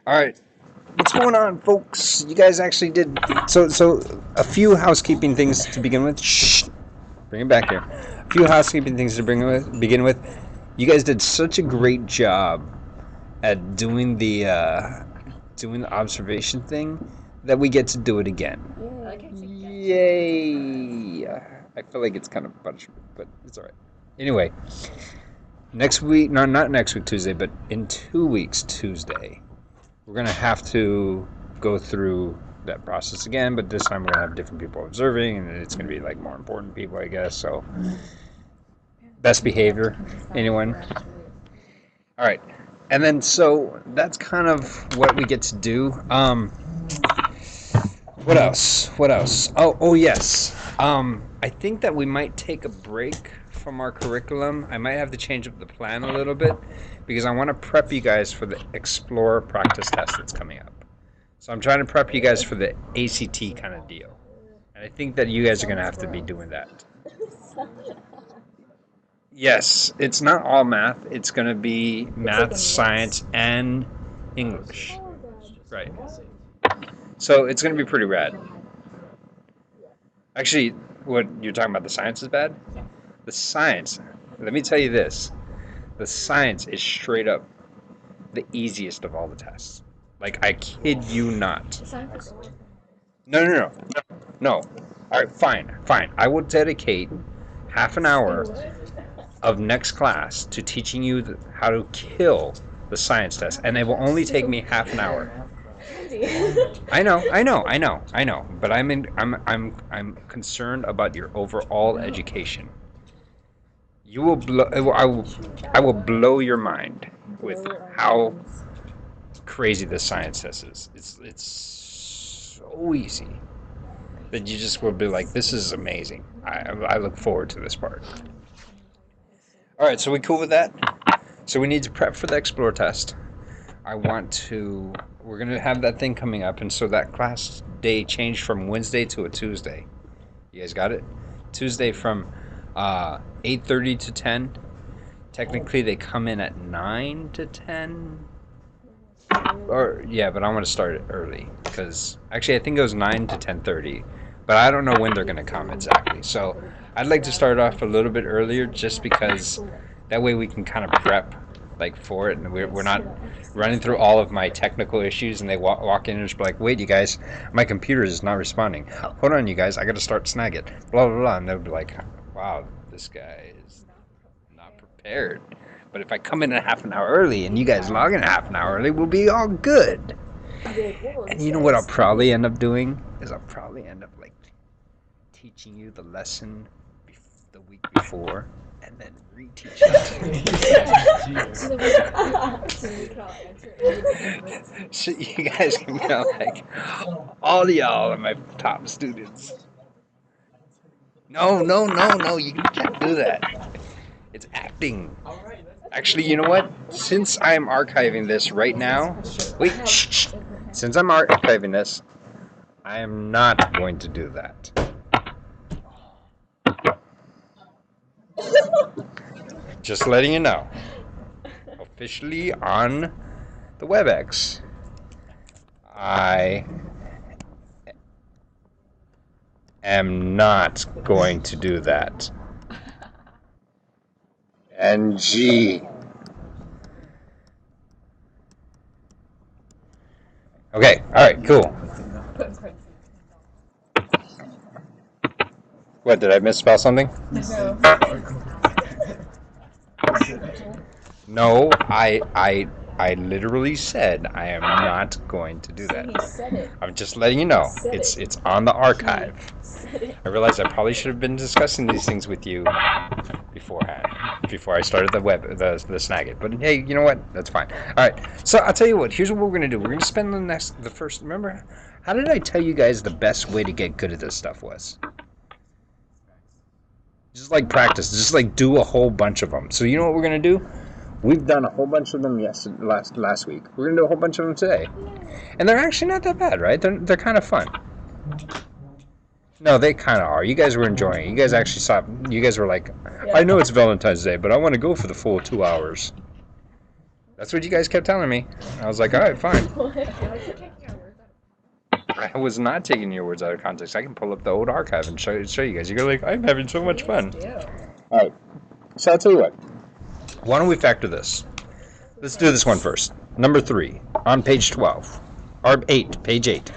All right. What's going on, folks? You guys actually did so. A few housekeeping things to begin with. Shh. Bring it back here. A few housekeeping things to begin with. You guys did such a great job at doing the observation thing that we get to do it again. Yay! I feel like it's kind of punishment, but it's all right. Anyway, next week, not next week Tuesday, but in 2 weeks Tuesday, we're gonna have to go through that process again, but this time we're gonna have different people observing, and it's gonna be like more important people, I guess. So, best behavior, anyone? All right, and then so that's kind of what we get to do. What else? What else? Oh yes. I think that we might take a break from our curriculum. I might have to change up the plan a little bit because I want to prep you guys for the Explorer practice test that's coming up. So I'm trying to prep you guys for the ACT kind of deal. And I think that you guys are going to have to be doing that. Yes, it's not all math. It's going to be math, science, and English. Right. So it's going to be pretty rad. Actually, what you're talking about, the science is bad? The science, let me tell you this. The science is straight up the easiest of all the tests. Like, I kid you not. No. All right, fine. I will dedicate half an hour of next class to teaching you how to kill the science test, and it will only take me half an hour. I know. But I'm concerned about your overall education. You will blow. I will blow your mind with how crazy the science test is. It's so easy that you just will be like, this is amazing. I look forward to this part. All right, so we cool with that? So we need to prep for the Explore test. We're going to have that thing coming up, and so that class day changed from Wednesday to a Tuesday. You guys got it? Tuesday from 8:30 to 10. Technically, they come in at 9 to 10. Yeah, but I want to start it early because actually I think it was 9 to 10:30, but I don't know when they're going to come exactly. So I'd like to start off a little bit earlier just because that way we can kind of prep like for it, and we're not running through all of my technical issues, and they walk in and just be like, wait, you guys, my computer is not responding. Hold on, you guys, I got to start Snagit. Blah, blah, blah. And they'll be like, wow, this guy is not prepared. But if I come in a half an hour early and you guys log in a half an hour early, we'll be all good. And you know what I'll probably end up doing? Is I'll probably end up like teaching you the lesson the week before and then reteach it. So you guys can be like, all of y'all are my top students. No, you can't do that. It's acting. Actually, you know what? Since I'm archiving this right now, wait, shh. Since I'm archiving this, I am not going to do that. Just letting you know. Officially on the WebEx, I am not going to do that. NG. Okay, alright, cool. What, did I misspell something? No, I literally said I am not going to do that. I'm just letting you know. It's on the archive. I realize I probably should have been discussing these things with you beforehand, before I started the Snagit. But hey, you know what? That's fine. All right. So I'll tell you what. Here's what we're gonna do. We're gonna spend the first. Remember, how did I tell you guys the best way to get good at this stuff was? Just like practice. Just like do a whole bunch of them. So you know what we're gonna do? We've done a whole bunch of them last week. We're gonna do a whole bunch of them today, and they're actually not that bad, right? They're kind of fun. No, they kind of are. You guys were enjoying it. You guys actually saw. You guys were like, I know it's Valentine's Day, but I want to go for the full 2 hours. That's what you guys kept telling me. I was like, all right, fine. I was not taking your words out of context. I can pull up the old archive and show you guys. You're like, I'm having so much fun. All right. So I'll tell you what. Why don't we factor this? Let's do this one first. Number 3 on page 12. Or 8, page 8.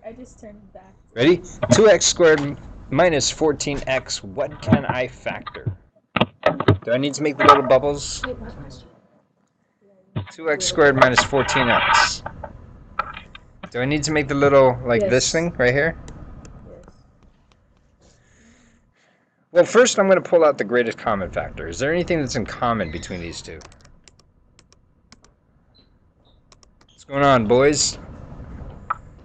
I just turned back. Ready? 2x squared minus 14x. What can I factor? Do I need to make the little bubbles? 2x squared minus 14x. Do I need to make the little, like this thing right here? Well, first I'm going to pull out the greatest common factor. Is there anything that's in common between these two? What's going on, boys?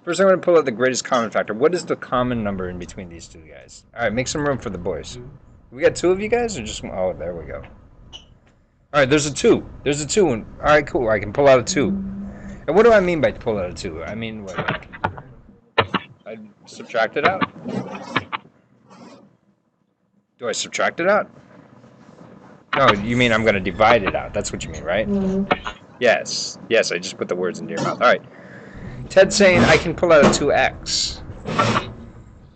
First I'm going to pull out the greatest common factor. What is the common number in between these two guys? All right, make some room for the boys. We got 2 of you guys or just one? Oh, there we go. All right, there's a 2. There's a 2. All right, cool. I can pull out a 2. And what do I mean by pull out a 2? I mean, what? Like, I subtract it out? Do I subtract it out? No, you mean I'm going to divide it out. That's what you mean, right? Yes. Yes, I just put the words into your mouth. All right. Ted's saying I can pull out a 2x.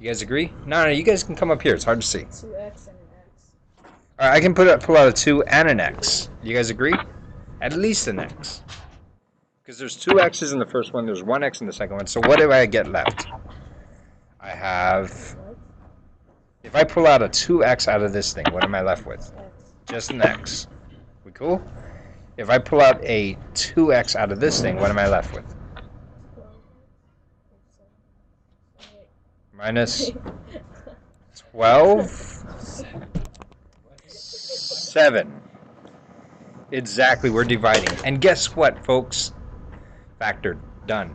You guys agree? No, you guys can come up here. It's hard to see. 2x and an x. All right, I can pull out a 2 and an x. You guys agree? At least an x. Because there's 2 x's in the first one. There's 1 x in the second one. So what do I get left? I have... If I pull out a 2x out of this thing, what am I left with? Just an x. We cool? If I pull out a 2x out of this thing, what am I left with? Minus 12? 7. Exactly, we're dividing. And guess what, folks? Factored. Done.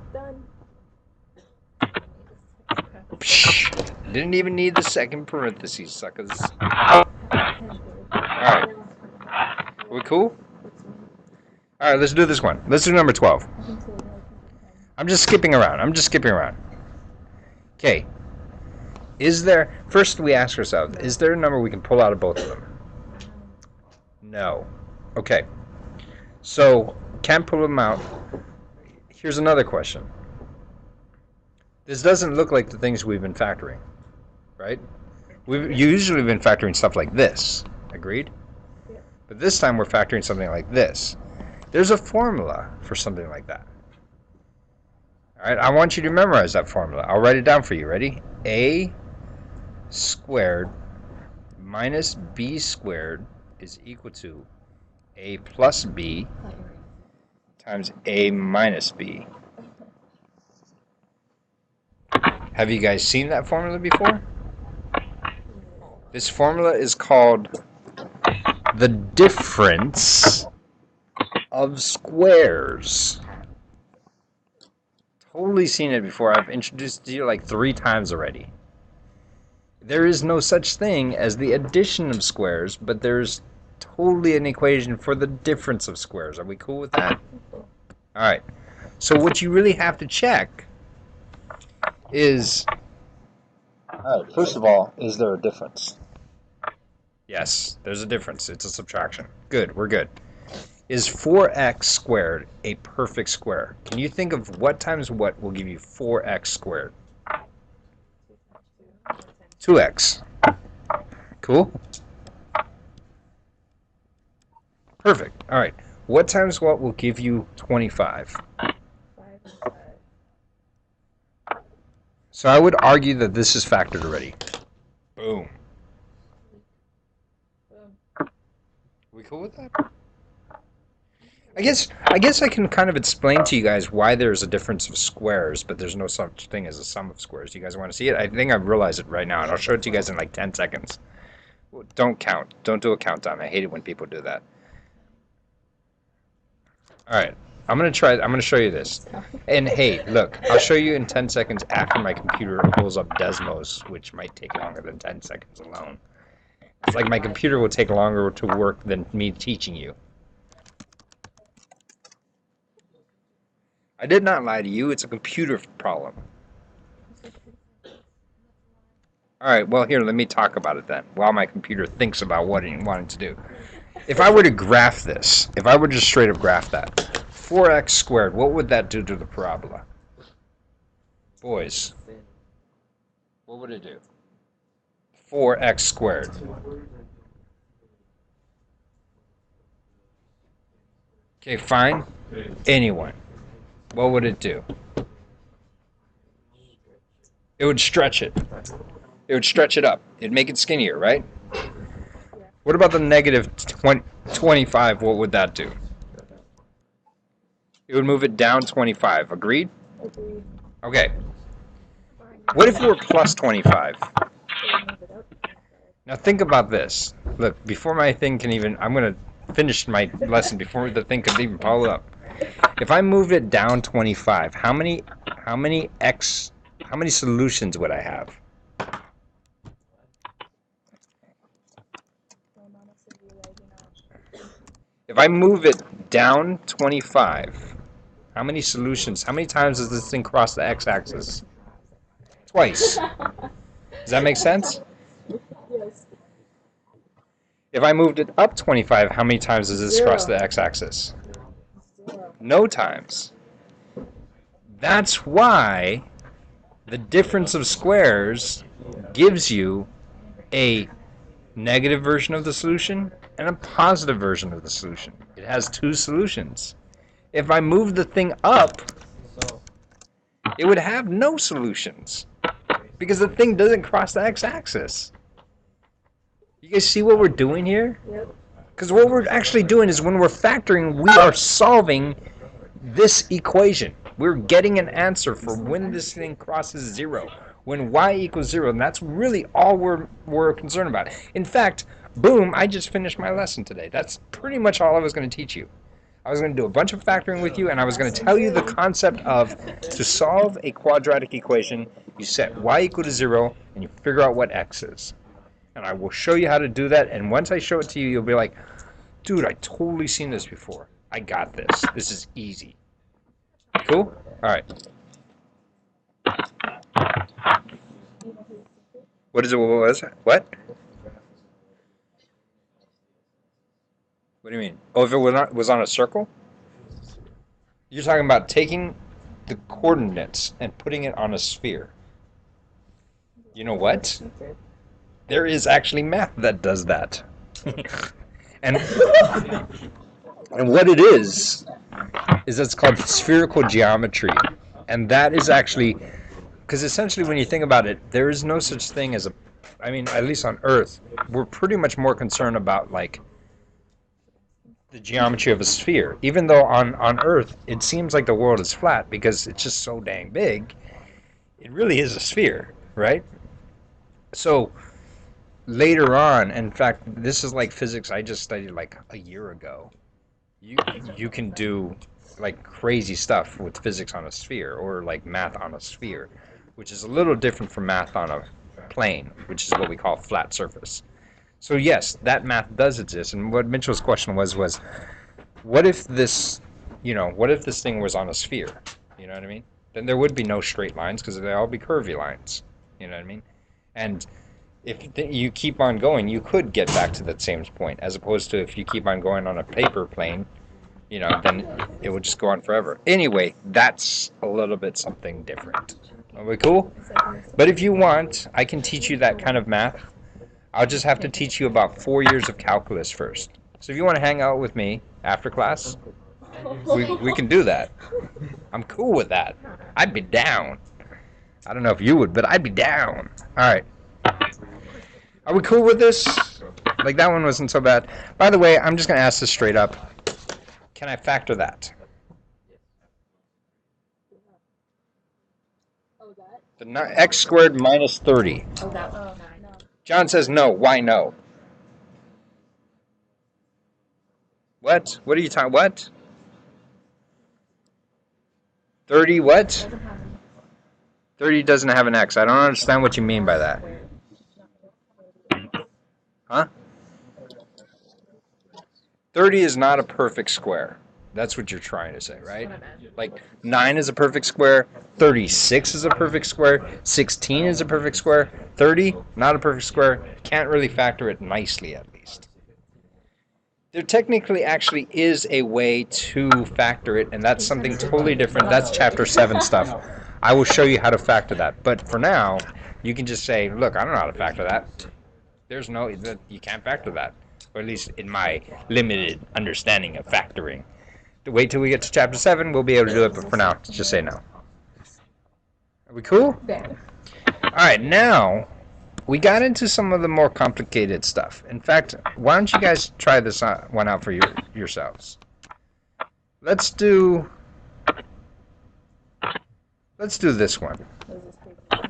Didn't even need the second parentheses, suckers. Alright. Are we cool? Alright, let's do this one. Let's do number 12. I'm just skipping around. Okay. First we ask ourselves, is there a number we can pull out of both of them? No. Okay. So, can't pull them out. Here's another question. This doesn't look like the things we've been factoring, right? We've usually been factoring stuff like this. Agreed? Yeah. But this time we're factoring something like this. There's a formula for something like that. All right, I want you to memorize that formula. I'll write it down for you. Ready? A squared minus b squared is equal to a plus b times a minus b. Have you guys seen that formula before? This formula is called the difference of squares. Totally seen it before. I've introduced it to you like 3 times already. There is no such thing as the addition of squares, but there's totally an equation for the difference of squares. Are we cool with that? Alright. So what you really have to check is, alright, first of all, is there a difference? Yes, there's a difference. It's a subtraction. Good, we're good. Is 4x squared a perfect square? Can you think of what times what will give you 4x squared? 2x. Cool? Perfect. All right. What times what will give you 25? So I would argue that this is factored already. Boom. We cool with that? I guess I can kind of explain to you guys why there's a difference of squares, but there's no such thing as a sum of squares. You guys want to see it? I think I've realized it right now, and I'll show it to you guys in like 10 seconds. Don't count. Don't do a countdown. I hate it when people do that. Alright. I'm going to show you this. And hey, look, I'll show you in 10 seconds after my computer pulls up Desmos, which might take longer than 10 seconds alone. It's like my computer will take longer to work than me teaching you. I did not lie to you. It's a computer problem. Alright, well here, let me talk about it then, while my computer thinks about what it wanted to do. If I were to graph this, if I were to just straight up graph that, 4x squared, what would that do to the parabola? Boys, what would it do? 4x squared. Okay, fine. Anyone. What would it do? It would stretch it. It would stretch it up. It'd make it skinnier, right? What about the negative 25? What would that do? It would move it down 25. Agreed? Agreed. Okay. What if we were plus 25? Now think about this. Look, before my thing can even... I'm going to finish my lesson before the thing could even follow up. If I move it down 25, how many solutions would I have? If I move it down 25, how many solutions, how many times does this thing cross the x-axis? Twice. Does that make sense? Yes. If I moved it up 25, how many times does this cross the x-axis? No times. That's why the difference of squares gives you a negative version of the solution and a positive version of the solution. It has two solutions. If I move the thing up, it would have no solutions because the thing doesn't cross the x-axis. You guys see what we're doing here? Yep. Because what we're actually doing is when we're factoring, we are solving this equation. We're getting an answer for when this thing crosses 0, when y equals 0, and that's really all we're concerned about. In fact, boom, I just finished my lesson today. That's pretty much all I was going to teach you. I was going to do a bunch of factoring with you, and I was going to tell you the concept of to solve a quadratic equation, you set y equal to 0, and you figure out what x is. And I will show you how to do that, and once I show it to you, you'll be like, dude, I totally seen this before. I got this. This is easy. Cool? All right. What is it? What was it? What? What do you mean? Oh, if it was on a circle? You're talking about taking the coordinates and putting it on a sphere. You know what? There is actually math that does that. and what it is it's called spherical geometry. And that is actually, because essentially when you think about it, there is no such thing as I mean, at least on Earth, we're pretty much more concerned about like the geometry of a sphere. Even though on Earth, it seems like the world is flat because it's just so dang big, it really is a sphere, right? So later on, in fact, this is like physics I just studied like a year ago. You can do like crazy stuff with physics on a sphere or like math on a sphere, which is a little different from math on a plane, which is what we call flat surface. So yes, that math does exist. And what Mitchell's question was what if this, what if this thing was on a sphere? You know what I mean? Then there would be no straight lines because they'd all be curvy lines. You know what I mean? And if you keep on going, you could get back to that same point, as opposed to if you keep on going on a paper plane, then it would just go on forever. Anyway, that's a little bit something different. Are we cool? But if you want, I can teach you that kind of math. I'll just have to teach you about 4 years of calculus first. So if you want to hang out with me after class, we can do that. I'm cool with that. I'd be down. I don't know if you would, but I'd be down. All right. Are we cool with this? Like, that one wasn't so bad. By the way, I'm just going to ask this straight up. Can I factor that? The x squared minus 30. Oh, that one. No. John says no. Why no? What? What are you talking? What? 30 what? 30 doesn't have an x. I don't understand what you mean by that. Huh? 30 is not a perfect square. That's what you're trying to say, right? Like 9 is a perfect square, 36 is a perfect square, 16 is a perfect square, 30, not a perfect square. Can't really factor it nicely, at least. There technically actually is a way to factor it, and that's something totally different. That's chapter 7 stuff. I will show you how to factor that. But for now, you can just say, look, I don't know how to factor that. There's no, you can't factor that. Or at least in my limited understanding of factoring. Wait till we get to chapter 7, we'll be able to do it, but for now, just say no. Are we cool? There. Alright, now we got into some of the more complicated stuff. In fact, why don't you guys try this one out for yourselves? Let's do this one. What is this paper?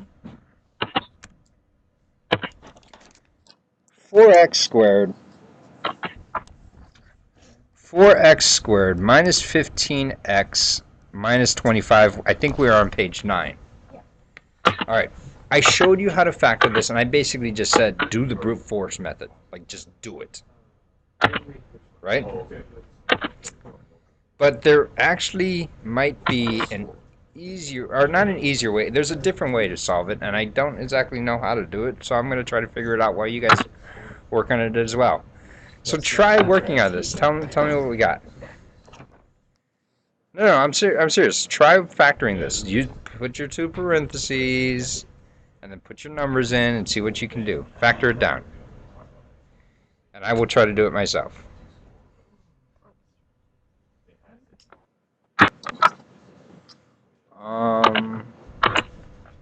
4x squared. 4x squared minus 15x minus 25. I think we are on page 9. Yeah. Alright. I showed you how to factor this, and I basically just said, do the brute force method. Like, just do it. Right? But there actually might be an easier, or not an easier way. There's a different way to solve it, and I don't exactly know how to do it, so I'm going to try to figure it out while you guys work on it as well. So try working on this. Tell me what we got. No, I'm serious. Try factoring this. You put your two parentheses, and then put your numbers in and see what you can do. Factor it down. And I will try to do it myself.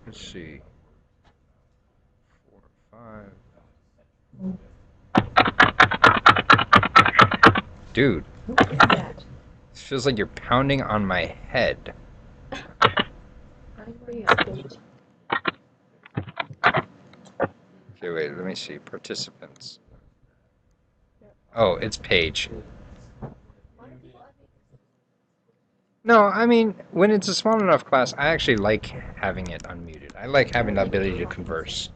Let's see. 4, 5. Dude, What is that? it feels like you're pounding on my head. I'm reading a page. Okay, wait, let me see. Participants. Oh, it's page. No, I mean, when it's a small enough class, I actually like having it unmuted. I like having the ability to converse.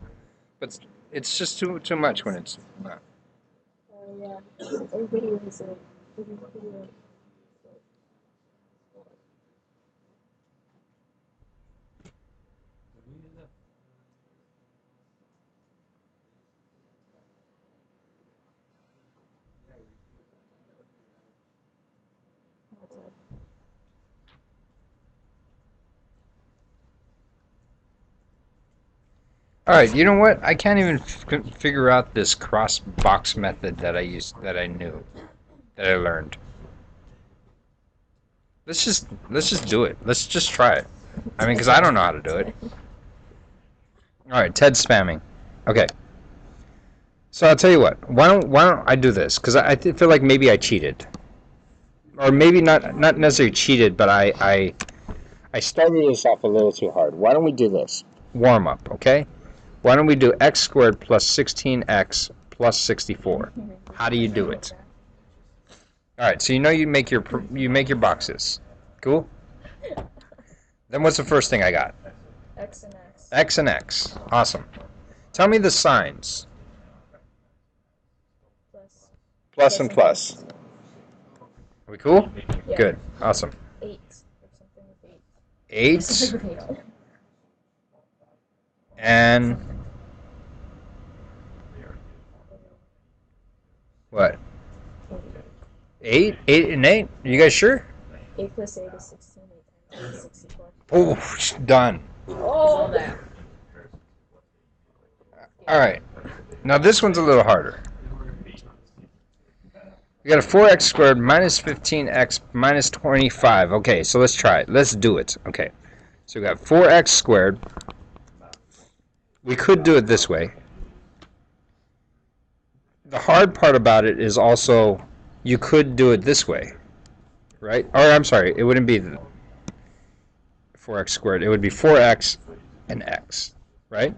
But it's just too much when it's not. Yeah. Everybody was a video. Alright, you know what? I can't even figure out this cross box method that I learned. Let's just do it. Let's just try it. I mean, because I don't know how to do it. Alright, Ted's spamming. Okay. So I'll tell you what. Why don't I do this? Because I feel like maybe I cheated. Or maybe not necessarily cheated, but I started this off a little too hard. Why don't we do this? Warm up, okay? Why don't we do x squared plus 16x plus 64? How do you do it? All right, so you make your boxes. Cool? Then what's the first thing I got? X and X. X and X. Awesome. Tell me the signs. Plus. Plus and plus. Are we cool? Yeah. Good. Awesome. 8. Or something with 8. 8 Something with 8. and what? 8? 8 and 8? Are you guys sure? 8 plus 8 is 16. 8 times 8 is 64. Oh, done. Oh, that. All right. Now this one's a little harder. We got a 4x squared minus 15x minus 25. Okay, so let's try it. Let's do it. Okay. So we got 4x squared. We could do it this way. The hard part about it is also you could do it this way, right? Or I'm sorry, it wouldn't be 4x squared. It would be 4x and x, right?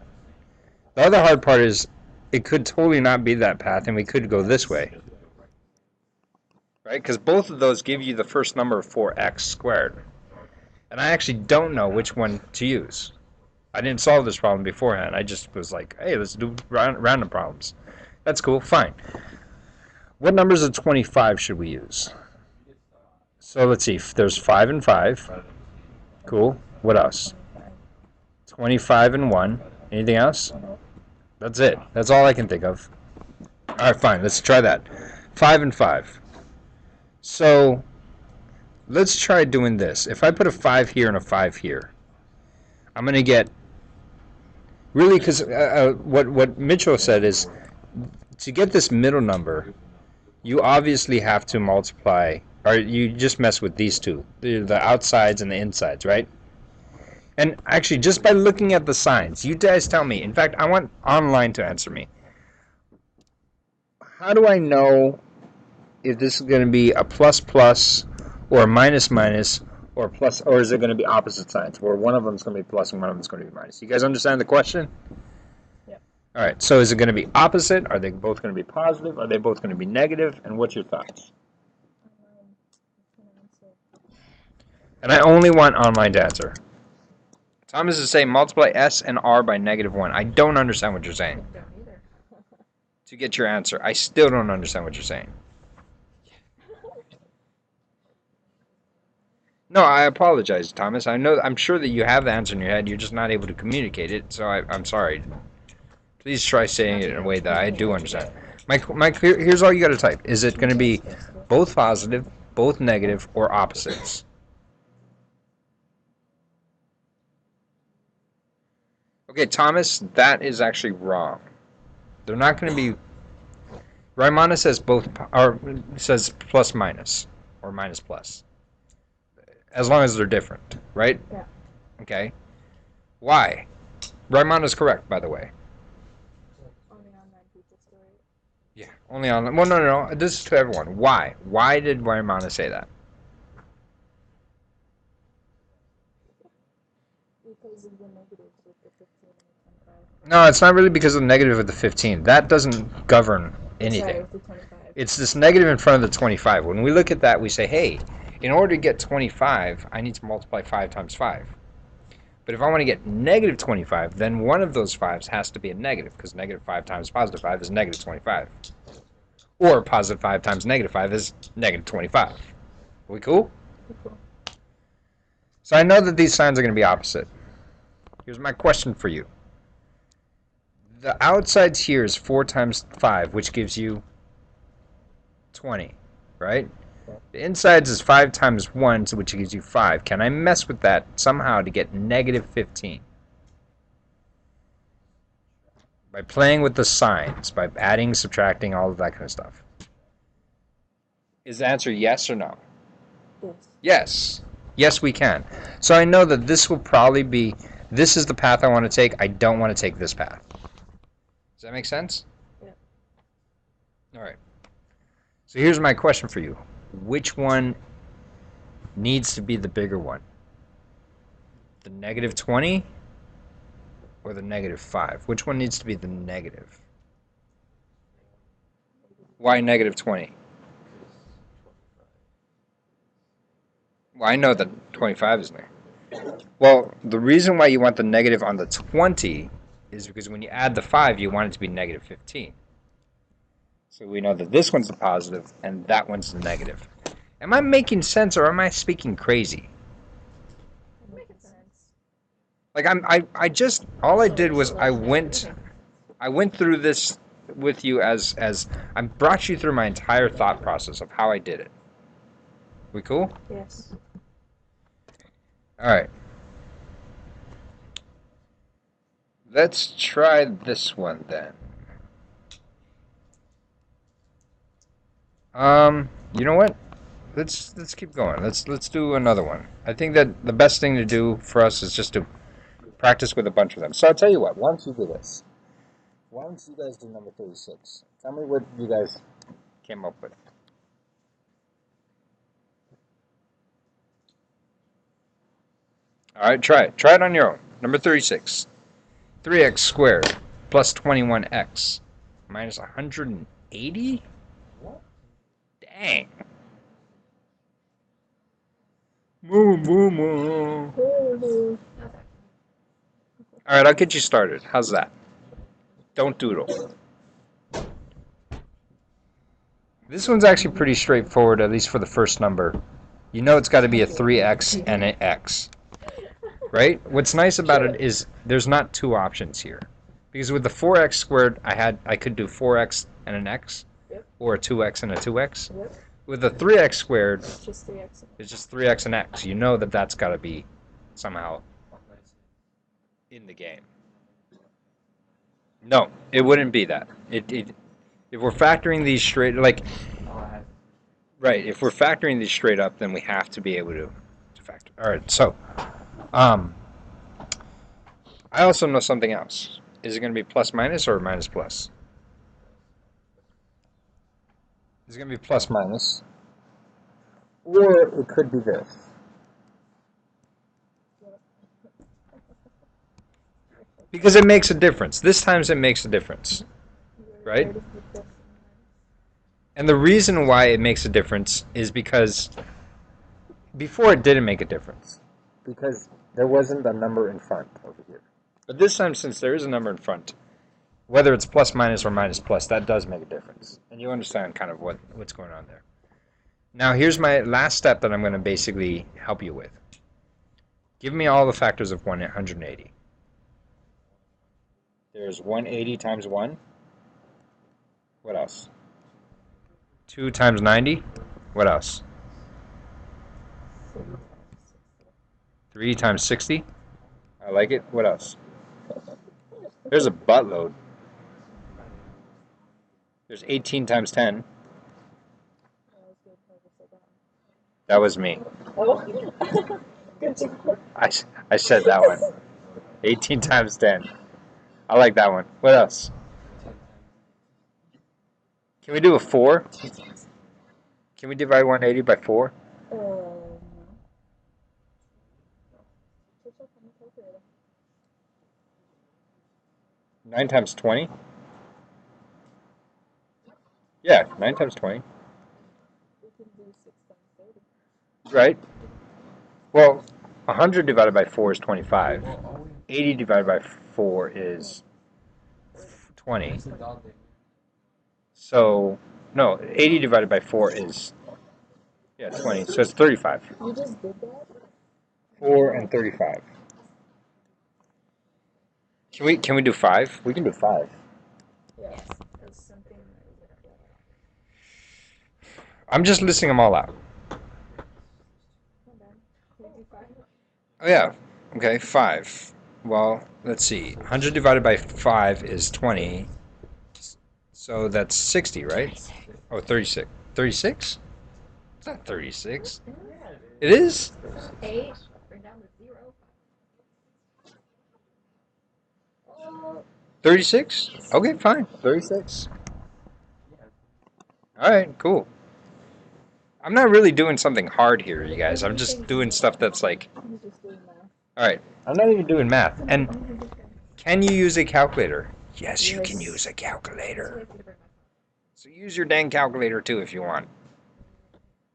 The other hard part is it could totally not be that path, and we could go this way, right? Because both of those give you the first number of 4x squared. And I actually don't know which one to use. I didn't solve this problem beforehand. I just was like, hey, let's do random problems. That's cool, fine. What numbers of 25 should we use? So let's see, there's 5 and 5. Cool. What else? 25 and 1. Anything else? That's it. That's all I can think of. All right, fine. Let's try that. 5 and 5. So let's try doing this. If I put a 5 here and a 5 here, I'm going to get really, because what Mitchell said is to get this middle number, you obviously have to multiply, or you just mess with these two, the outsides and the insides, right? And actually, just by looking at the signs, you guys tell me. In fact, I want online to answer me. How do I know if this is going to be a plus plus or a minus minus or plus, or is it going to be opposite signs where one of them is going to be plus and one of them is going to be minus? You guys understand the question? Yep. All right. So is it going to be opposite? Are they both going to be positive? Are they both going to be negative? And what's your thoughts? And I only want online to answer. Thomas is saying multiply S and R by -1. I don't understand what you're saying. I don't either. To get your answer, I still don't understand what you're saying. No, I apologize, Thomas. I'm sure that you have the answer in your head. You're just not able to communicate it. So I'm sorry. Please try saying it in a way that I do understand. Mike, here's all you got to type. Is it going to be both positive, both negative, or opposites? Okay, Thomas, that is actually wrong. They're not going to be. Raimana says both, or says plus minus, or minus plus. As long as they're different, right? Yeah. Okay. Why? Raimana's correct, by the way. Only online people story. Yeah, only on. Well, no. This is to everyone. Why? Why did Raimana say that? Because of the negatives with the 15 and the 25. No, it's not really because of the negative of the 15. That doesn't govern anything. Sorry, with the 25. It's this negative in front of the 25. When we look at that, we say, hey, in order to get 25, I need to multiply 5 times 5. But if I want to get negative 25, then one of those 5s has to be a negative, because negative 5 times positive 5 is negative 25. Or positive 5 times negative 5 is negative 25. Are we cool? Cool. So I know that these signs are going to be opposite. Here's my question for you. The outsides here is 4 times 5, which gives you 20, right? The insides is 5 times 1, which gives you 5. Can I mess with that somehow to get negative 15? By playing with the signs, by adding, subtracting, all of that kind of stuff. Is the answer yes or no? Yes. Yes. Yes, we can. So I know that this will probably be, this is the path I want to take. I don't want to take this path. Does that make sense? Yeah. All right. So here's my question for you. Which one needs to be the bigger one? The negative 20 or the negative 5? Which one needs to be the negative? Why negative 20? Well, I know that 25 is there. Well, the reason why you want the negative on the 20 is because when you add the 5, you want it to be negative 15. So we know that this one's the positive and that one's the negative. Am I making sense or am I speaking crazy? Making sense. Like I just all I did was I went through this with you as I brought you through my entire thought process of how I did it. We cool? Yes. All right. Let's try this one then. You know what? Let's keep going. Let's do another one. I think that the best thing to do for us is just to practice with a bunch of them. So I'll tell you what. Why don't you do this? Why don't you guys do number 36? Tell me what you guys came up with. All right, try it. Try it on your own. Number 36. 3x squared plus 21x minus 180? What? Dang. Moo, moo, moo. Ooh. All right, I'll get you started. How's that? Don't doodle. This one's actually pretty straightforward, at least for the first number. You know it's got to be a 3x and an x. Right? What's nice about it is there's not two options here. Because with the 4x squared, I could do 4x and an x, Yep. or a 2x and a 2x. Yep. With a 3x squared, It's just 3x. it's just 3x and x. You know that that's got to be somehow in the game. No, it wouldn't be that. If we're factoring these straight, like, right, if we're factoring these straight up, then we have to be able to factor. All right, so, um, I also know something else. Is it going to be plus minus or minus plus? It's going to be plus minus. Or it could be this. Because it makes a difference. This times it makes a difference. Right? And the reason why it makes a difference is because before it didn't make a difference. Because there wasn't a number in front over here. But this time, since there is a number in front, whether it's plus minus or minus plus, that does make a difference. And you understand kind of what's going on there. Now, here's my last step that I'm going to basically help you with. Give me all the factors of 180. There's 180 times 1. What else? 2 times 90. What else? 3 times 60. I like it. What else? There's a buttload. There's 18 times 10. That was me. I said that one. 18 times 10. I like that one. What else? Can we do a 4? Can we divide 180 by 4? No. 9 times 20? Yeah, 9 times 20. We can do 6 times 30. Right? Well, 100 divided by 4 is 25. 80 divided by 4 is 20. So, no, 80 divided by 4 is, 20. So it's 35. You just did that? 4 and 35. Can we do 5? We can do 5. Yes. That's something. I'm just listing them all out. Not bad. Can we do 5? Oh, yeah. Okay, 5. Well, let's see. 100 divided by 5 is 20. So that's 60, right? Oh, 36. 36? It's not 36. It is? 8. Bring down the 0. 36? Okay, fine. 36. All right, cool. I'm not really doing something hard here, you guys. I'm just doing stuff that's like, He's just doing math. all right, I'm not even doing math. And can you use a calculator? Yes, you can use a calculator. So use your dang calculator too if you want.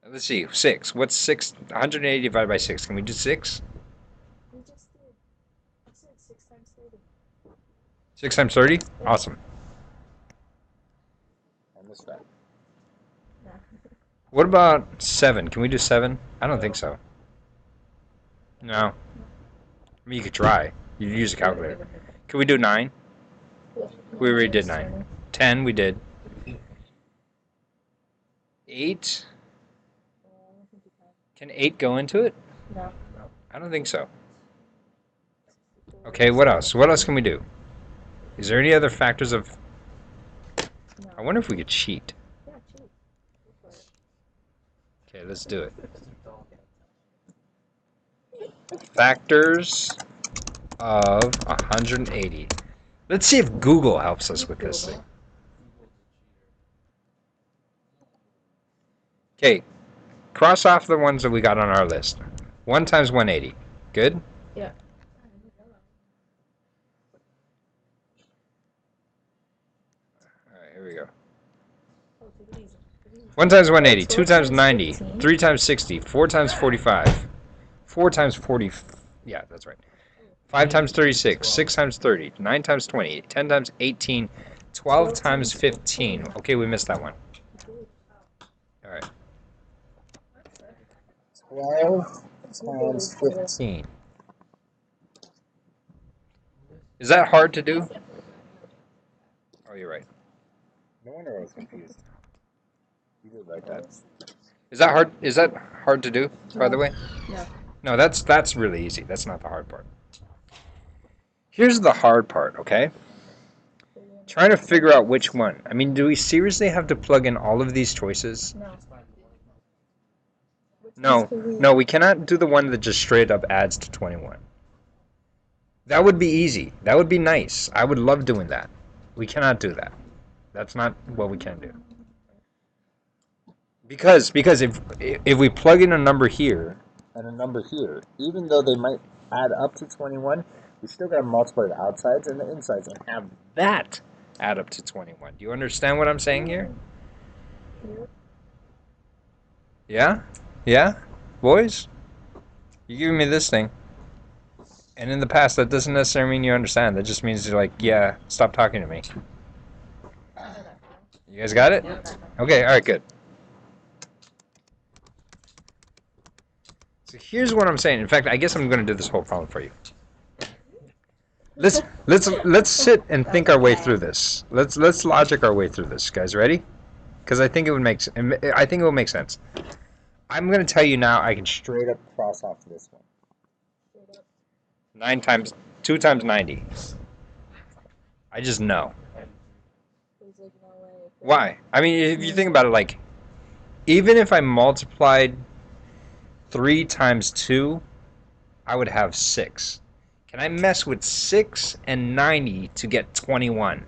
Let's see, 6. What's 6? 180 divided by 6. Can we do 6? We just did. I said 6 times 30. 6 times 30? Awesome. I missed that. Nah. What about 7? Can we do 7? I don't think so. No. I mean, you could try. You could use a calculator. Can we do 9? We already did 9. 10, we did. 8? Can 8 go into it? No. I don't think so. Okay, what else? What else can we do? Is there any other factors of... No. I wonder if we could cheat. Yeah, cheat. Go for it. Okay, let's do it. Factors of 180. Let's see if Google helps us with this thing. Okay, cross off the ones that we got on our list. 1 times 180. Good? Yeah. Alright, here we go. Oh, take it easy. 1 times 180, 2 times 90, 3 times 60, 4 times 45, 4 times 40. Yeah, that's right. 5 times 36, 6 times 30, 9 times 20, 10 times 18, 12 times 15. Okay, we missed that one. Alright. 12 times 15. Is that hard to do? Oh, you're right. No wonder I was confused. You did like that. Is that hard? Is that hard to do, by the way? No. No, that's really easy. That's not the hard part. Here's the hard part, okay? Trying to figure out which one. I mean, do we seriously have to plug in all of these choices? No. No, no, we cannot do the one that just straight up adds to 21. That would be easy. That would be nice. I would love doing that. We cannot do that. That's not what we can do. Because if we plug in a number here and a number here, even though they might add up to 21, we still got to multiply the outsides and the insides and have that add up to 21. Do you understand what I'm saying here? Yeah? Yeah? Boys? You're giving me this thing. And in the past, that doesn't necessarily mean you understand. That just means you're like, yeah, stop talking to me. You guys got it? Okay, alright, good. So here's what I'm saying. In fact, I guess I'm going to do this whole problem for you. Let's sit and think our way through this. Let's logic our way through this. Guys, ready? Because I think it would make sense. I'm going to tell you now. I can straight up cross off this one. 2 times 90. I just know. Why? I mean, if you think about it, like, even if I multiplied 3 times 2, I would have 6. Can I mess with 6 and 90 to get 21?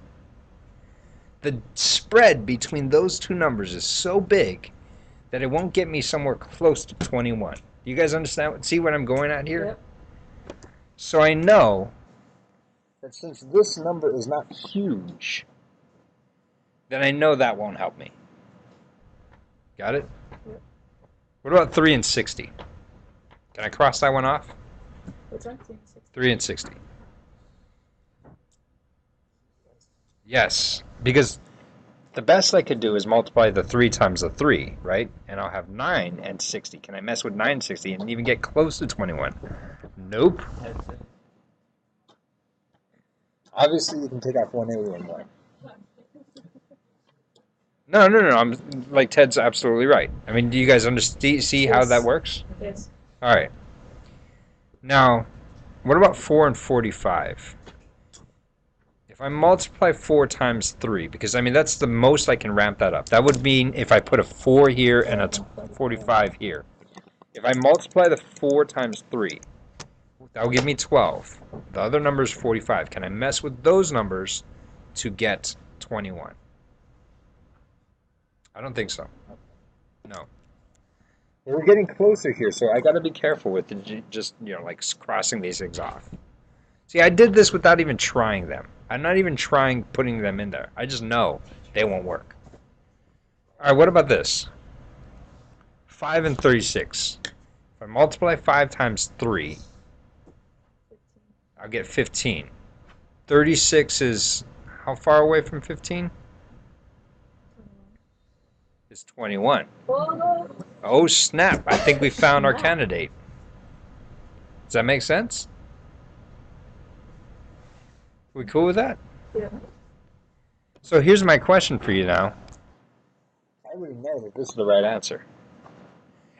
The spread between those two numbers is so big that it won't get me somewhere close to 21. You guys understand? See what I'm going at here? Yep. So I know that since this number is not huge, then I know that won't help me. Got it? Yep. What about 3 and 60? Can I cross that one off? What's that? 3 and 60. Yes, because the best I could do is multiply the 3 times the 3, right? And I'll have 9 and 60. Can I mess with 9 and 60 and even get close to 21? Nope. Obviously, you can take off 1 and 1. No. I'm like Ted's absolutely right. I mean, do you guys see how that works? Yes. All right. Now, what about 4 and 45? If I multiply 4 times 3, because I mean that's the most I can ramp that up. That would mean if I put a 4 here and a 45 here. If I multiply the 4 times 3, that will give me 12. The other number is 45. Can I mess with those numbers to get 21? I don't think so. No. We're getting closer here, so I got to be careful with just, like crossing these things off. See, I did this without even trying them. I'm not even trying putting them in there. I just know they won't work. All right, what about this? 5 and 36. If I multiply 5 times 3, I'll get 15. 36 is how far away from 15? It's 21. Oh, snap. I think we found our candidate. Does that make sense? We cool with that? Yeah. So here's my question for you now. I already know that this is the right answer.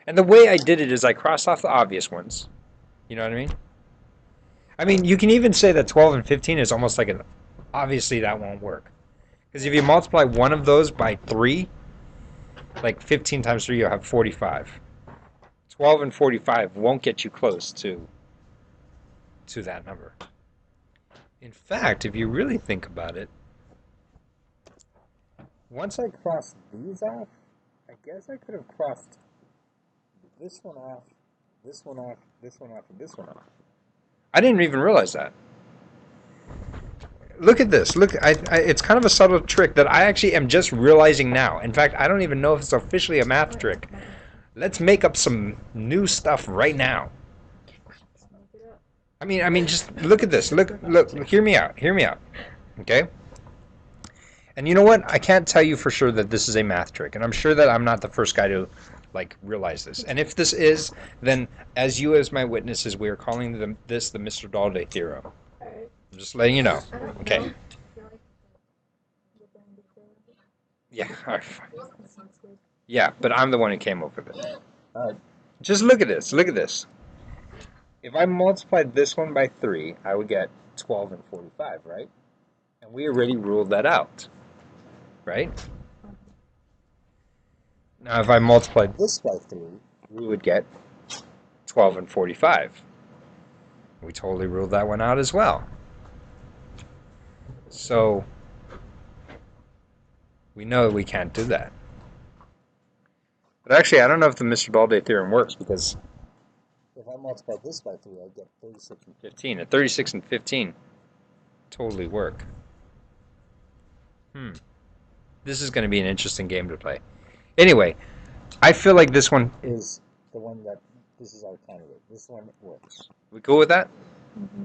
And the way I did it is I crossed off the obvious ones. You know what I mean? I mean, you can even say that 12 and 15 is almost like obviously that won't work. Because if you multiply one of those by 3, like 15 times 3, you'll have 45. 12 and 45 won't get you close to that number. In fact, if you really think about it, once I crossed these off, I guess I could have crossed this one off, this one off, this one off, and this one off. I didn't even realize that. Look at this. Look, it's kind of a subtle trick that I actually am just realizing now. In fact, I don't even know if it's officially a math trick. Let's make up some new stuff right now. I mean, just look at this. Look, hear me out. Okay? And you know what? I can't tell you for sure that this is a math trick, and I'm sure that I'm not the first guy to realize this. And if this is, then as you as my witnesses, we are calling this the Mr. Dalday theorem. I'm just letting you know. Okay. Yeah. All right. Fine. Yeah, but I'm the one who came up with it. Just look at this. Look at this. If I multiplied this one by 3, I would get 12 and 45, right? And we already ruled that out, right? Now, if I multiplied this by 3, we would get 12 and 45. We totally ruled that one out as well. So, we know that we can't do that. But actually, I don't know if the Mr. Balde theorem works because if I multiply this by 3, I get 36 and 15. And 36 and 15 totally work. This is going to be an interesting game to play. Anyway, I feel like this one is the one that, this is our candidate. This one works. We cool with that? Mm-hmm.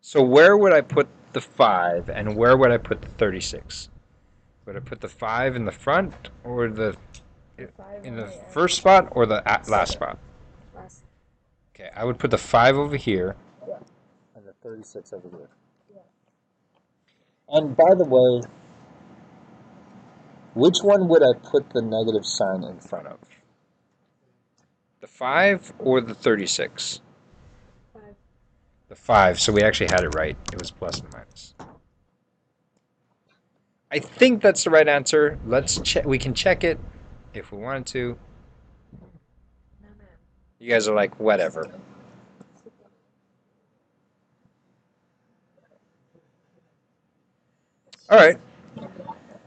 So where would I put the 5 and where would I put the 36? Would I put the 5 in the front or in the first spot or the last spot? Last. Okay, I would put the 5 over here. Yeah. And the 36 over here. Yeah. And by the way, which one would I put the negative sign in front of? The 5 or the 36? 5. The 5, so we actually had it right. It was plus and minus. I think that's the right answer. Let's check. We can check it if we wanted to. No, no. You guys are like, whatever. All right.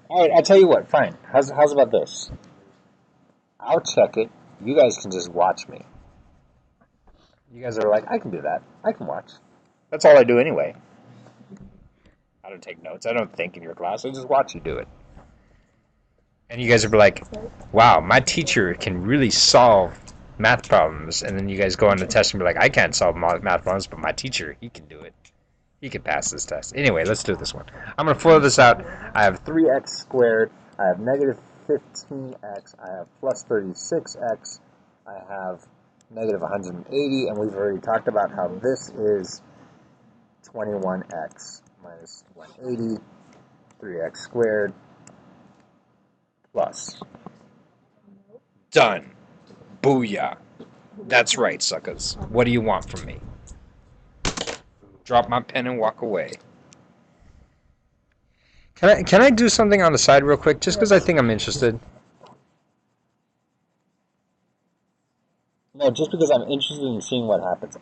All right, I'll tell you what. Fine. How's about this? I'll check it. You guys can just watch me. You guys are like, I can do that. I can watch. That's all I do anyway. I don't take notes. I don't think in your class. I just watch you do it. And you guys are like, wow, my teacher can really solve math problems. And then you guys go on the test and be like, I can't solve math problems, but my teacher, he can do it. He can pass this test. Anyway, let's do this one. I'm going to flow this out. I have 3x squared. I have negative 15x. I have plus 36x. I have negative 180. And we've already talked about how this is 21x minus 180. 3x squared plus. Done. Booyah. That's right, suckers. What do you want from me? Drop my pen and walk away. Can I do something on the side real quick, just because I think I'm interested? No, just because I'm interested in seeing what happens.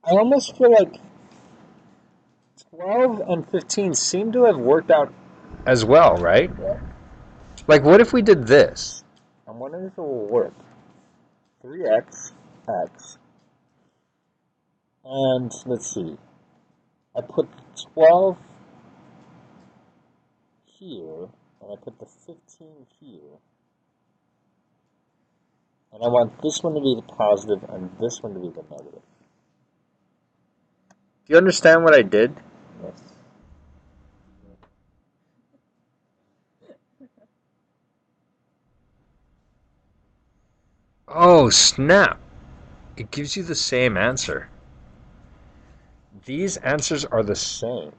I almost feel like 12 and 15 seem to have worked out as well, right? Yeah. Like, what if we did this? I'm wondering if it will work. 3x, x. And let's see. I put 12 here, and I put the 15 here. And I want this one to be the positive and this one to be the negative. Do you understand what I did? Yes. Oh, snap. It gives you the same answer. These answers are the same.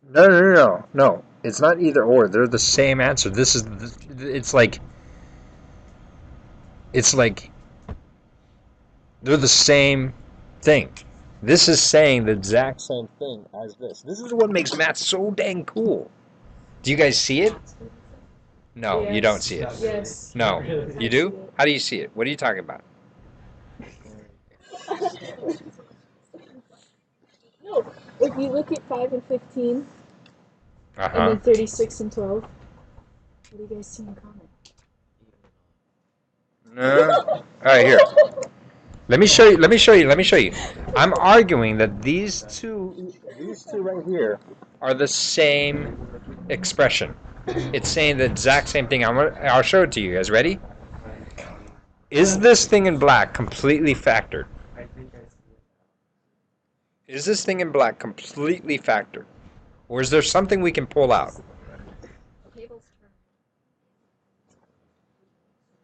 No. It's not either or. They're the same answer. It's like they're the same thing. This is saying the exact same thing as this. This is what makes math so dang cool. Do you guys see it? No, you don't see it. Yes. No, you do? How do you see it? What are you talking about? No, if you look at 5 and 15, and Uh-huh. then 36 and 12, what do you guys see in common? No. All right, here. Let me show you. I'm arguing that these two right here are the same expression. It's saying the exact same thing. I'll show it to you guys. Ready? Is this thing in black completely factored? Is this thing in black completely factored? Or is there something we can pull out? Table's turn.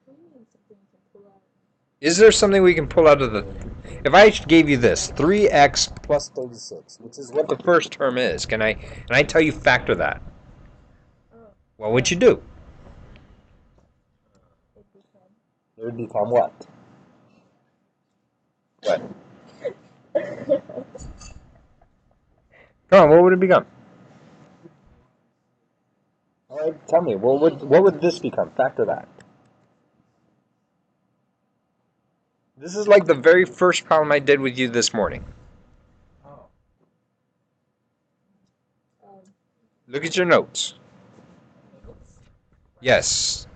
What do you mean something you can pull out? Is there something we can pull out of the if I gave you this 3x plus 36, which is what the first term is, and I tell you factor that, what would you do? It would become what? What? Come on, what would it become? All right, tell me, what would this become? Factor that. This is like the very first problem I did with you this morning. Look at your notes. Yes.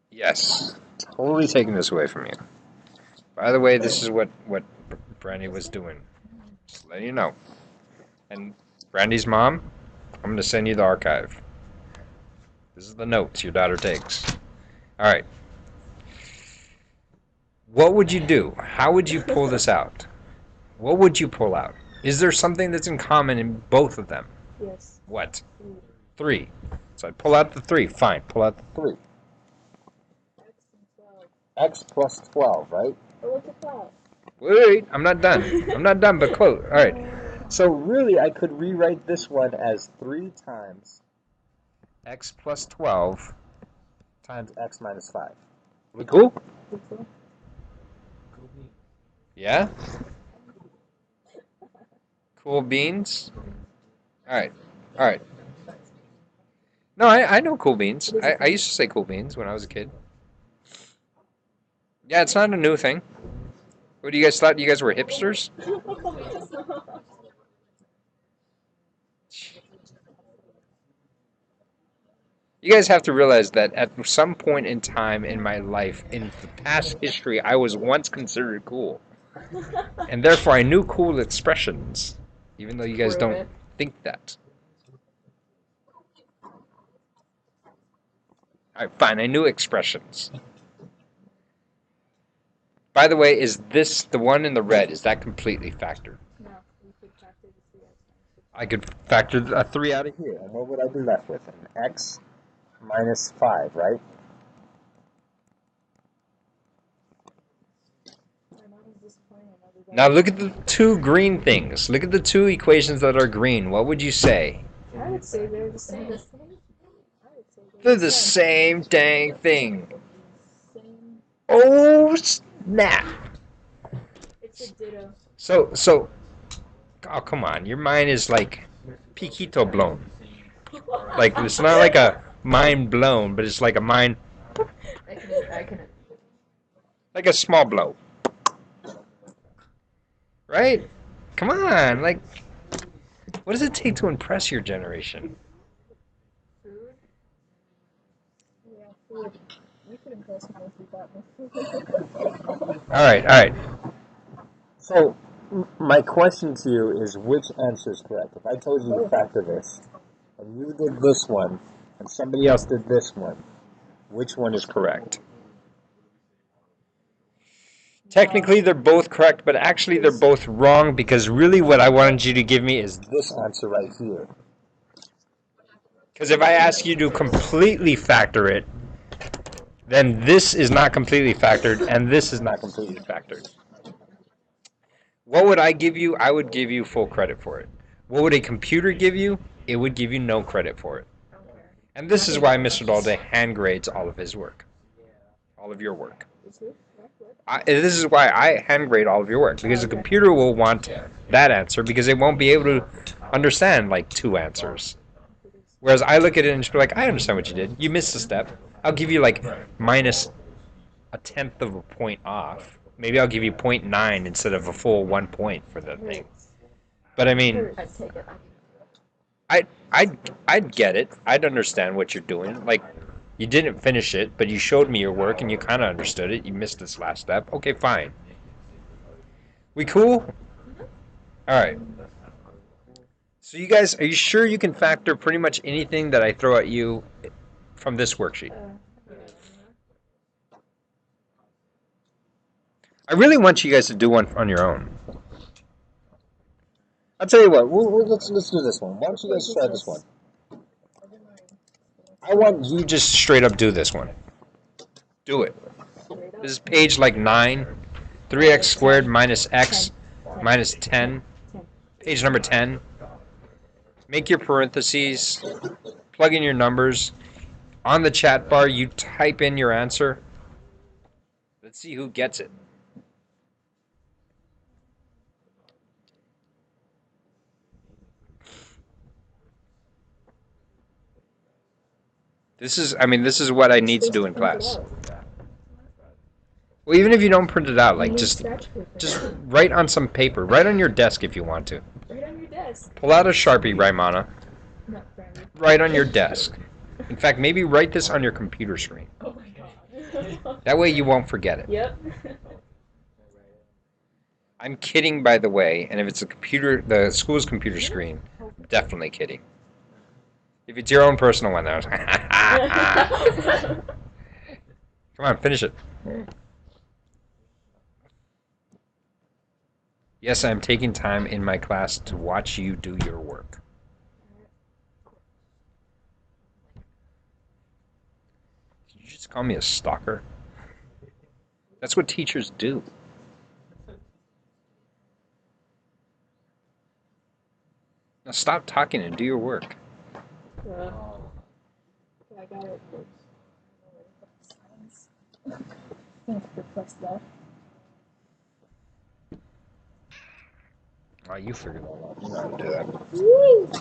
Yes. Totally taking this away from you. By the way, this is what Brandy was doing. Just letting you know. And Brandy's mom, I'm going to send you the archive. This is the notes your daughter takes. All right. What would you do? How would you pull this out? What would you pull out? Is there something that's in common in both of them? Yes. What? 3. So I'd pull out the 3. Fine. Pull out the 3. X plus 12, right? But look at that. Wait, I'm not done. I'm not done, but quote. All right. So really, I could rewrite this one as 3 times x plus 12 times x minus 5. We cool? Yeah? Cool beans? All right. All right. No, I know cool beans. I used to say cool beans when I was a kid. Yeah, it's not a new thing. What do you guys thought? You guys were hipsters? You guys have to realize that at some point in time in my life, in the past history, I was once considered cool. And therefore I knew cool expressions, even though you guys don't think that. Alright, fine, I knew expressions. By the way, is this, the one in the red, is that completely factored? No, you could factor the 3x. I could factor a 3 out of here, and what would I be left with? An x minus 5, right? Now look at the 2 green things. Look at the 2 equations that are green. What would you say? I would say they're the same. They're the same dang thing. Same. Oh, snap. It's a ditto. So, oh, come on. Your mind is like piquito blown. Like, it's not like a mind blown, but it's like a mind, I can. like a small blow. Right? Come on. Like, what does it take to impress your generation? Food? Yeah, food. You could impress me if you got me. All right. So, my question to you is, which answer is correct? If I told you to factor this, and you did this one, and somebody else did this one, which one is correct? Technically, they're both correct, but actually they're both wrong, because really what I wanted you to give me is this answer right here. Because if I ask you to completely factor it, then this is not completely factored, and this is not completely factored. What would I give you? I would give you full credit for it. What would a computer give you? It would give you no credit for it. And this is why Mr. Dalday hand grades all of his work. All of your work. This is why I hand grade all of your work, because the computer will want that answer because it won't be able to understand like 2 answers. Whereas I look at it and just be like, I understand what you did. You missed a step. I'll give you like minus a tenth of a point off. Maybe I'll give you 0.9 instead of a full 1 point for the thing. But I mean, I'd get it. I'd understand what you're doing. Like, you didn't finish it, but you showed me your work and you kind of understood it. You missed this last step. Okay, fine. We cool? All right. So you guys, are you sure you can factor pretty much anything that I throw at you from this worksheet? I really want you guys to do one on your own. I'll tell you what, let's do this one. Why don't you guys try this one? I want you just straight up do this one. Do it. This is page like 9 3x squared minus x 10. minus 10. 10. Page number 10. Make your parentheses. Plug in your numbers. On the chat bar, you type in your answer. Let's see who gets it. This is what I need to do in class. Well, even if you don't print it out, like just write on some paper. Write on your desk if you want to. Right on your desk. Pull out a Sharpie, Raimana. Not friendly. Write on your desk. In fact, maybe write this on your computer screen. Oh my god. That way you won't forget it. Yep. I'm kidding, by the way, and if it's the school's computer screen, definitely kidding. If it's your own personal one, though. Come on, finish it. Yes, I'm taking time in my class to watch you do your work. Did you just call me a stalker? That's what teachers do. Now stop talking and do your work. I got it. Thanks for press that. Oh, you figured out how to do that. Woo!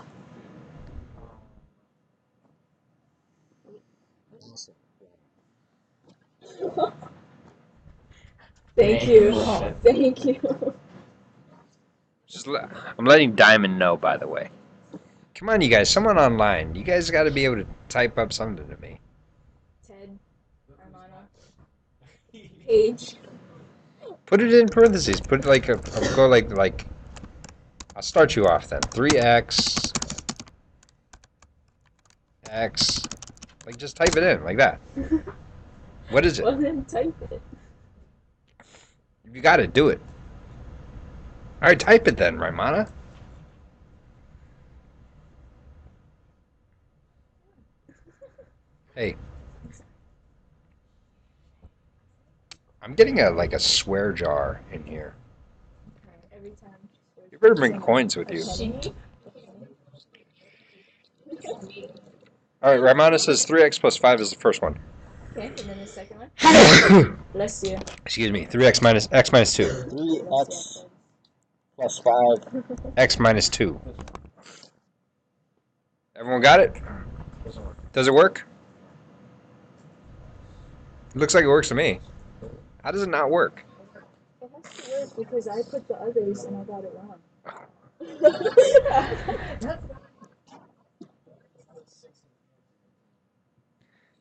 Thank you. Thank you. I'm letting Diamond know, by the way. Come on, you guys. Someone online. You guys got to be able to type up something to me. Ted, Armana, Paige. Put it in parentheses. Put it like go like. I'll start you off then. 3x x. Like just type it in like that. What is it? Well, then type it. You got to do it. All right, type it then, Raimana. Hey. I'm getting a swear jar in here. Every time. You better bring coins with you. All right, Raimana says 3x plus 5 is the first one. Okay, and then the second one. Bless you. Excuse me. 3x minus x minus 2. 3x plus 5. X minus 2. Everyone got it? Does it work? It looks like it works to me. How does it not work? It has to work because I put the others and I got it wrong.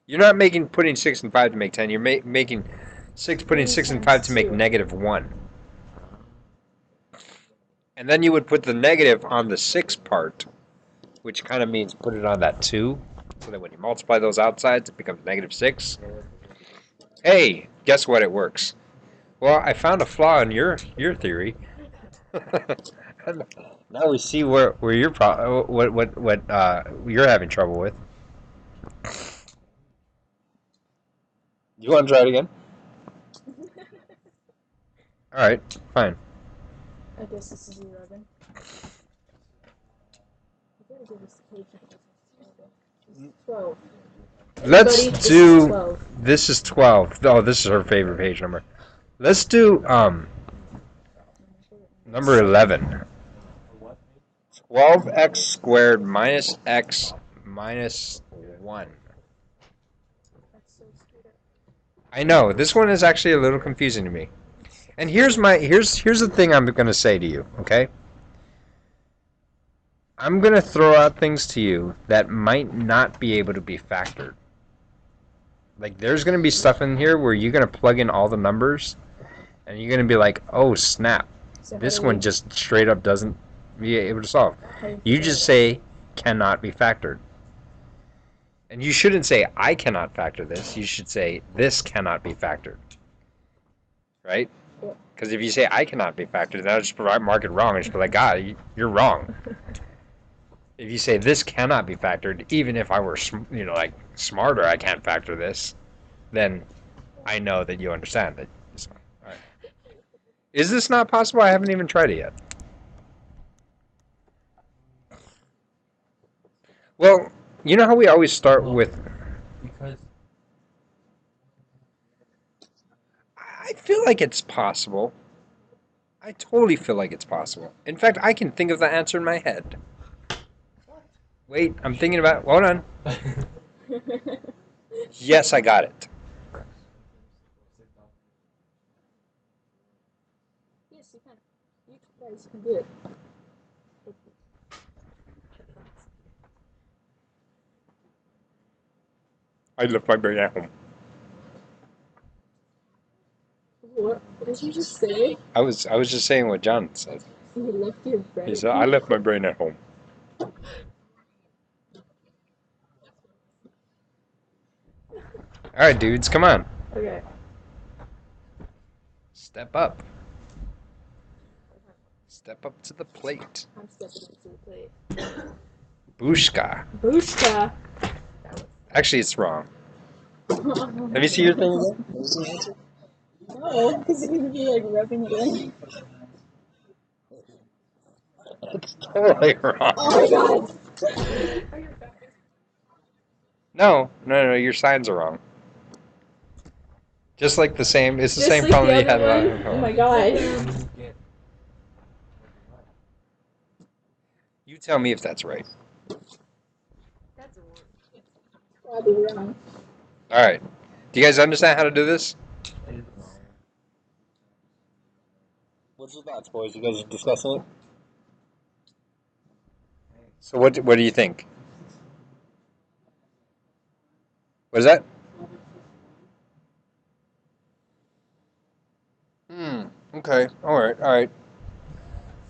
You're not putting 6 and 5 to make 10. You're making putting 6 and 5 to make -1. And then you would put the negative on the 6 part, which kind of means put it on that 2, so that when you multiply those outsides, it becomes -6. Hey, guess what? It works. Well, I found a flaw in your theory. Now we see where what you're having trouble with. You want to try it again? All right, fine. I guess this is 11. I gotta give this to Paige. This is 12. Let's Everybody, do. 12. This is 12. Oh, this is her favorite page number. Let's do number 11. 12x squared minus x minus 1. That's so screwed up. I know this one is actually a little confusing to me. And here's the thing I'm gonna say to you. Okay. I'm gonna throw out things to you that might not be able to be factored. Like there's gonna be stuff in here where you're gonna plug in all the numbers, and you're gonna be like, "Oh snap! So This how do one we- just straight up doesn't be able to solve." how do You figure just it say cannot be factored. And you shouldn't say I cannot factor this. You should say this cannot be factored. Right? Yeah. Because if you say I cannot be factored, then I'll just mark it wrong and just be like, God, you're wrong. If you say this cannot be factored, even if I were like smarter, I can't factor this, then I know that you understand it. So, all right. Is this not possible? I haven't even tried it yet. Well, you know how we always start with. Because I feel like it's possible. I totally feel like it's possible. In fact, I can think of the answer in my head. Wait, I'm thinking about. Hold on. Yes, I got it. Yes, you can. You guys can do it. I left my brain at home. What did you just say? I was just saying what John said. You left your brain. He said I left my brain at home. All right, dudes, come on. Okay. Step up. Step up to the plate. I'm stepping up to the plate. Bushka. Booshka. Actually, it's wrong. Let me see your thing again. Let me see your answer. No, because you're gonna be like rubbing it in. It's totally wrong. Oh my god. No, your signs are wrong. Just like the same, it's the Just same like problem the you had other last one? Oh my god. You tell me if that's right. That's a one. Probably wrong. All right. Do you guys understand how to do this? What's your thoughts, boys? You guys are discussing it? So what do you think? What is that? Okay. All right.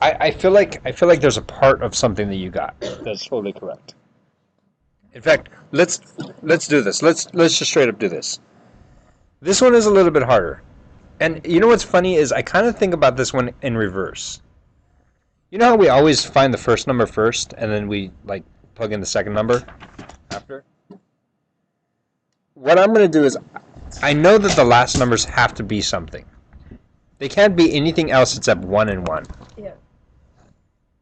I feel like there's a part of something that you got. That's totally correct. In fact, let's do this. Let's just straight up do this. This one is a little bit harder. And you know what's funny is I kind of think about this one in reverse. You know how we always find the first number first and then we like plug in the second number after? What I'm going to do is I know that the last numbers have to be something. They can't be anything else except 1 and 1. Yeah.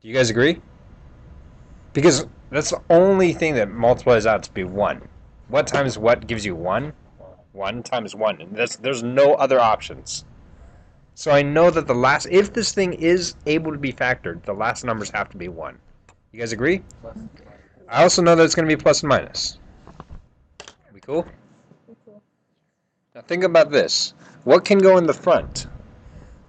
Do you guys agree? Because that's the only thing that multiplies out to be 1. What times what gives you 1? 1 times 1. And there's no other options. So I know that if this thing is able to be factored, the last numbers have to be 1. You guys agree? I also know that it's going to be plus and minus. We cool? Cool. Now think about this. What can go in the front?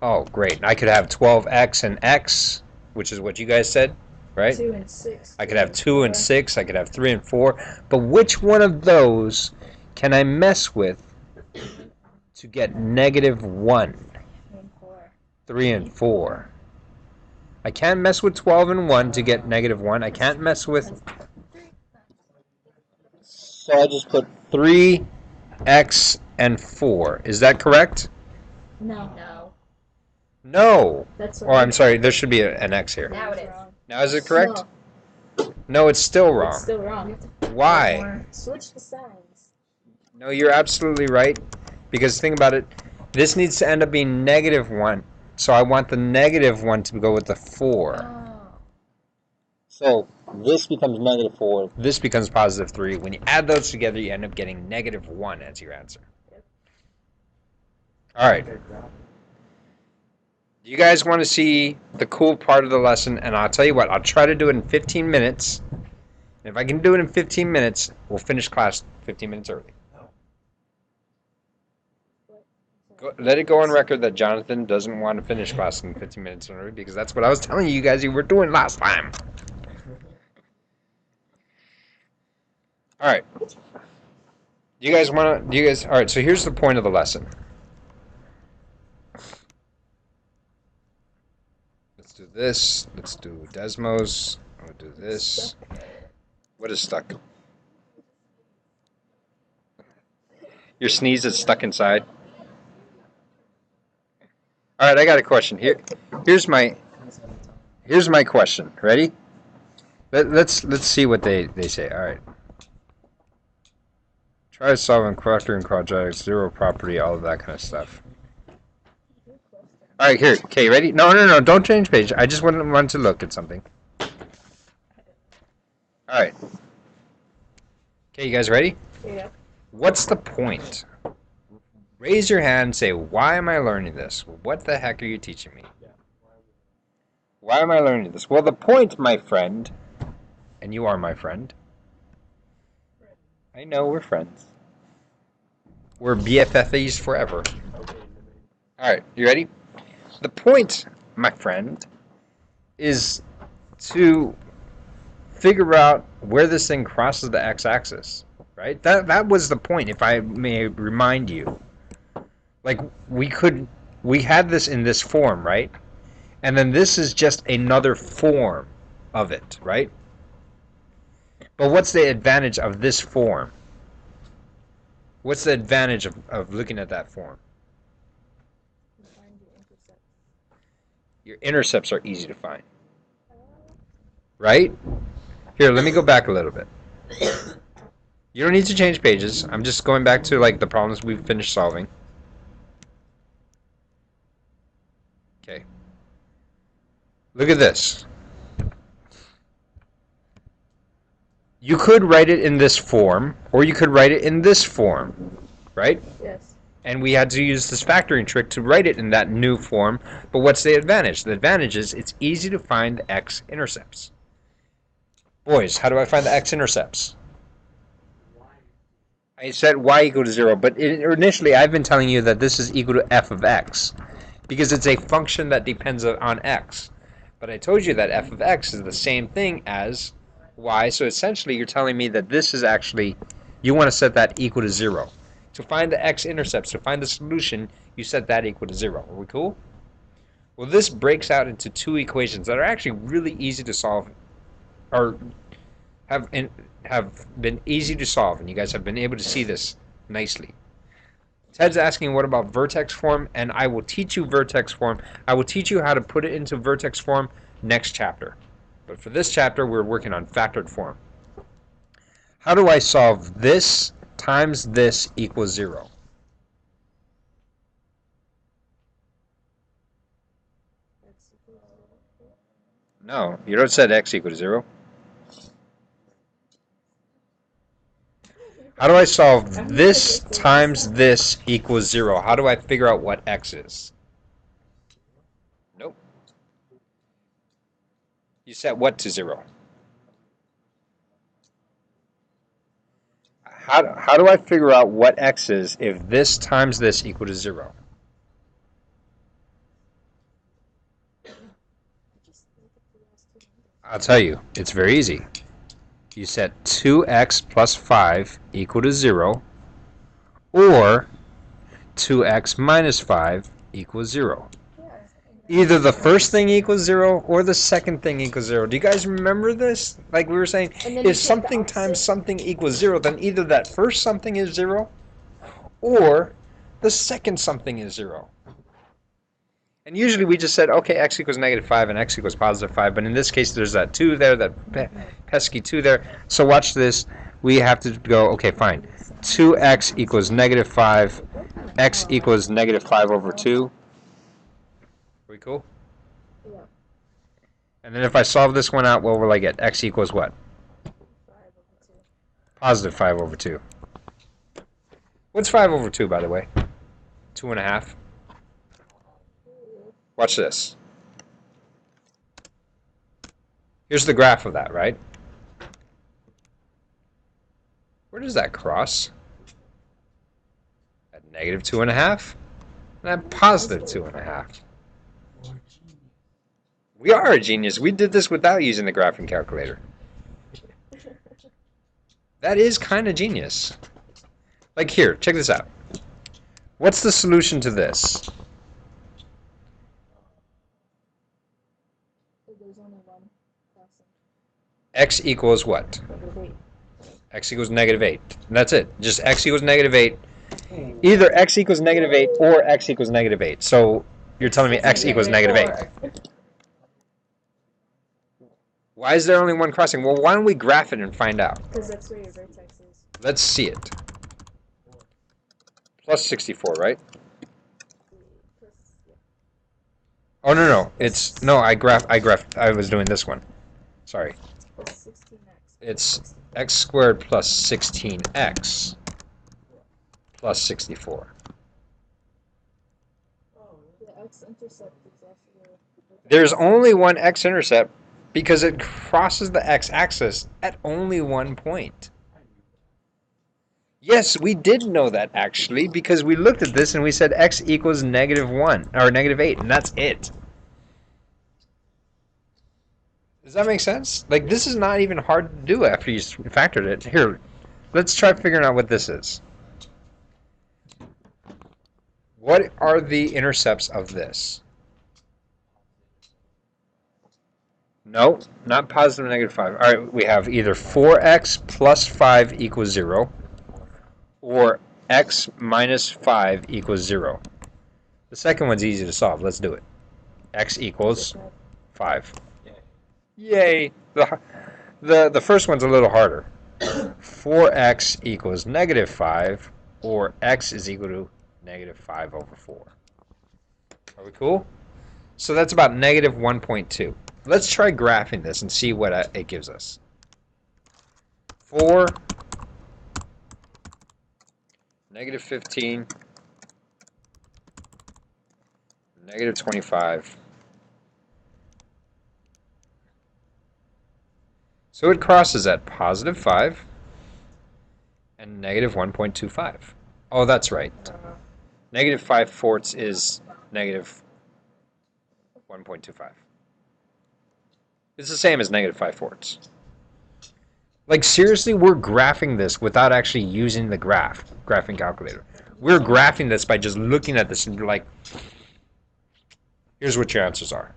Oh, great. I could have 12x and x, which is what you guys said, right? 2 and 6. I could have 2 and 6. I could have 3 and 4. But which one of those can I mess with to get negative 1? 3 and 4. I can't mess with 12 and 1 to get negative 1. I can't mess with So I just put 3x and 4. Is that correct? No. No. That's Oh, I'm sorry. There should be an x here. Now it is. Now is it correct? No, No, it's still wrong. it's still wrong. Why? Switch the signs. No, you're absolutely right. Because think about it. This needs to end up being negative 1. So I want the negative 1 to go with the 4. Oh. so this becomes negative 4. This becomes positive 3. When you add those together, you end up getting negative 1 as your answer. All right. You guys want to see the cool part of the lesson, and I'll tell you what, I'll try to do it in 15 minutes. And if I can do it in 15 minutes, we'll finish class 15 minutes early. Let it go on record that Jonathan doesn't want to finish class in 15 minutes early, because that's what I was telling you guys you were doing last time. All right. All right, so here's the point of the lesson. Let's do this. Let's do Desmos. I'll do this. What is stuck? Your sneeze is stuck inside. All right, I got a question. Here's my question. Ready? Let's see what they say. All right. Try solving quadratic and quadratic, zero property, all of that kind of stuff. All right, here. Okay, ready? No, no, no. Don't change page. I just want to look at something. All right. Okay, you guys ready? Yeah. What's the point? Raise your hand and say, why am I learning this? What the heck are you teaching me? Why am I learning this? Well, the point, my friend, and you are my friend. I know we're friends. We're BFFs forever. All right, you ready? The point, my friend, is to figure out where this thing crosses the x-axis, right? That was the point, if I may remind you. Like, we had this in this form, right? And then this is just another form of it, right? But what's the advantage of this form? What's the advantage of looking at that form? Your intercepts are easy to find. Right? Here, let me go back a little bit. You don't need to change pages. I'm just going back to like the problems we've finished solving. Okay. Look at this. You could write it in this form, or you could write it in this form, right? Yes. And we had to use this factoring trick to write it in that new form. But what's the advantage? The advantage is it's easy to find the x-intercepts. Boys, how do I find the x-intercepts? I said y equal to 0, but initially I've been telling you that this is equal to f of x because it's a function that depends on x. But I told you that f of x is the same thing as y, so essentially you're telling me that this is actually, you want to set that equal to 0. To find the x-intercepts, to find the solution, you set that equal to 0. Are we cool? Well, this breaks out into two equations that are actually really easy to solve, or have been easy to solve, and you guys have been able to see this nicely. Ted's asking what about vertex form, and I will teach you vertex form. I will teach you how to put it into vertex form next chapter. But for this chapter, we're working on factored form. How do I solve this times this equals 0? No, you don't set x equal to 0. How do I solve this times this equals 0? How do I figure out what x is? Nope. You set what to 0? How do I figure out what x is if this times this equal to 0? I'll tell you, it's very easy. You set 2x plus 5 equal to 0, or 2x minus 5 equals 0. Either the first thing equals 0 or the second thing equals 0. Do you guys remember this? Like we were saying, if something times something equals 0, then either that first something is 0 or the second something is 0. And usually we just said, okay, x equals negative 5 and x equals positive 5. But in this case, there's that 2 there, that pesky 2 there. So watch this. We have to go, okay, fine. 2x equals negative 5. X equals negative 5 over 2. Are we cool? Yeah. And then if I solve this one out, what will I get? X equals what? 5 over 2. Positive 5 over 2. What's 5 over 2, by the way? 2.5. Watch this. Here's the graph of that, right? Where does that cross? At negative 2.5 and at positive 2.5. We are a genius. We did this without using the graphing calculator. That is kind of genius. Like here, check this out. What's the solution to this? There's only one crossing. X equals what? X equals negative 8. And that's it. Just x equals negative 8. Either x equals negative 8 or x equals negative 8. So you're telling me x equals negative 8. Why is there only one crossing? Well, why don't we graph it and find out? Because that's where your vertex is. Let's see it. Plus 64, right? Oh no, it's no. I was doing this one. Sorry. Plus 16x. It's x squared plus 16x plus 64. The x-intercept is actually... There's only one x-intercept because it crosses the x-axis at only one point. Yes, we did know that actually because we looked at this and we said x equals -1 or -8, and that's it. Does that make sense? Like, this is not even hard to do after you factored it. Here, let's try figuring out what this is. What are the intercepts of this? No, not positive -5. All right, we have either 4x plus 5 equals 0 or x minus 5 equals 0. The second one's easy to solve. Let's do it. X equals 5. Yay! The first one's a little harder. 4x equals -5 or x is equal to -5/4. Are we cool? So that's about -1.2. Let's try graphing this and see what it gives us. 4, -15, -25. So it crosses at +5 and -1.25. Oh, that's right. -5/4 is -1.25. It's the same as -5/4. Like, seriously, we're graphing this without actually using the graphing calculator. We're graphing this by just looking at this and you're like, here's what your answers are.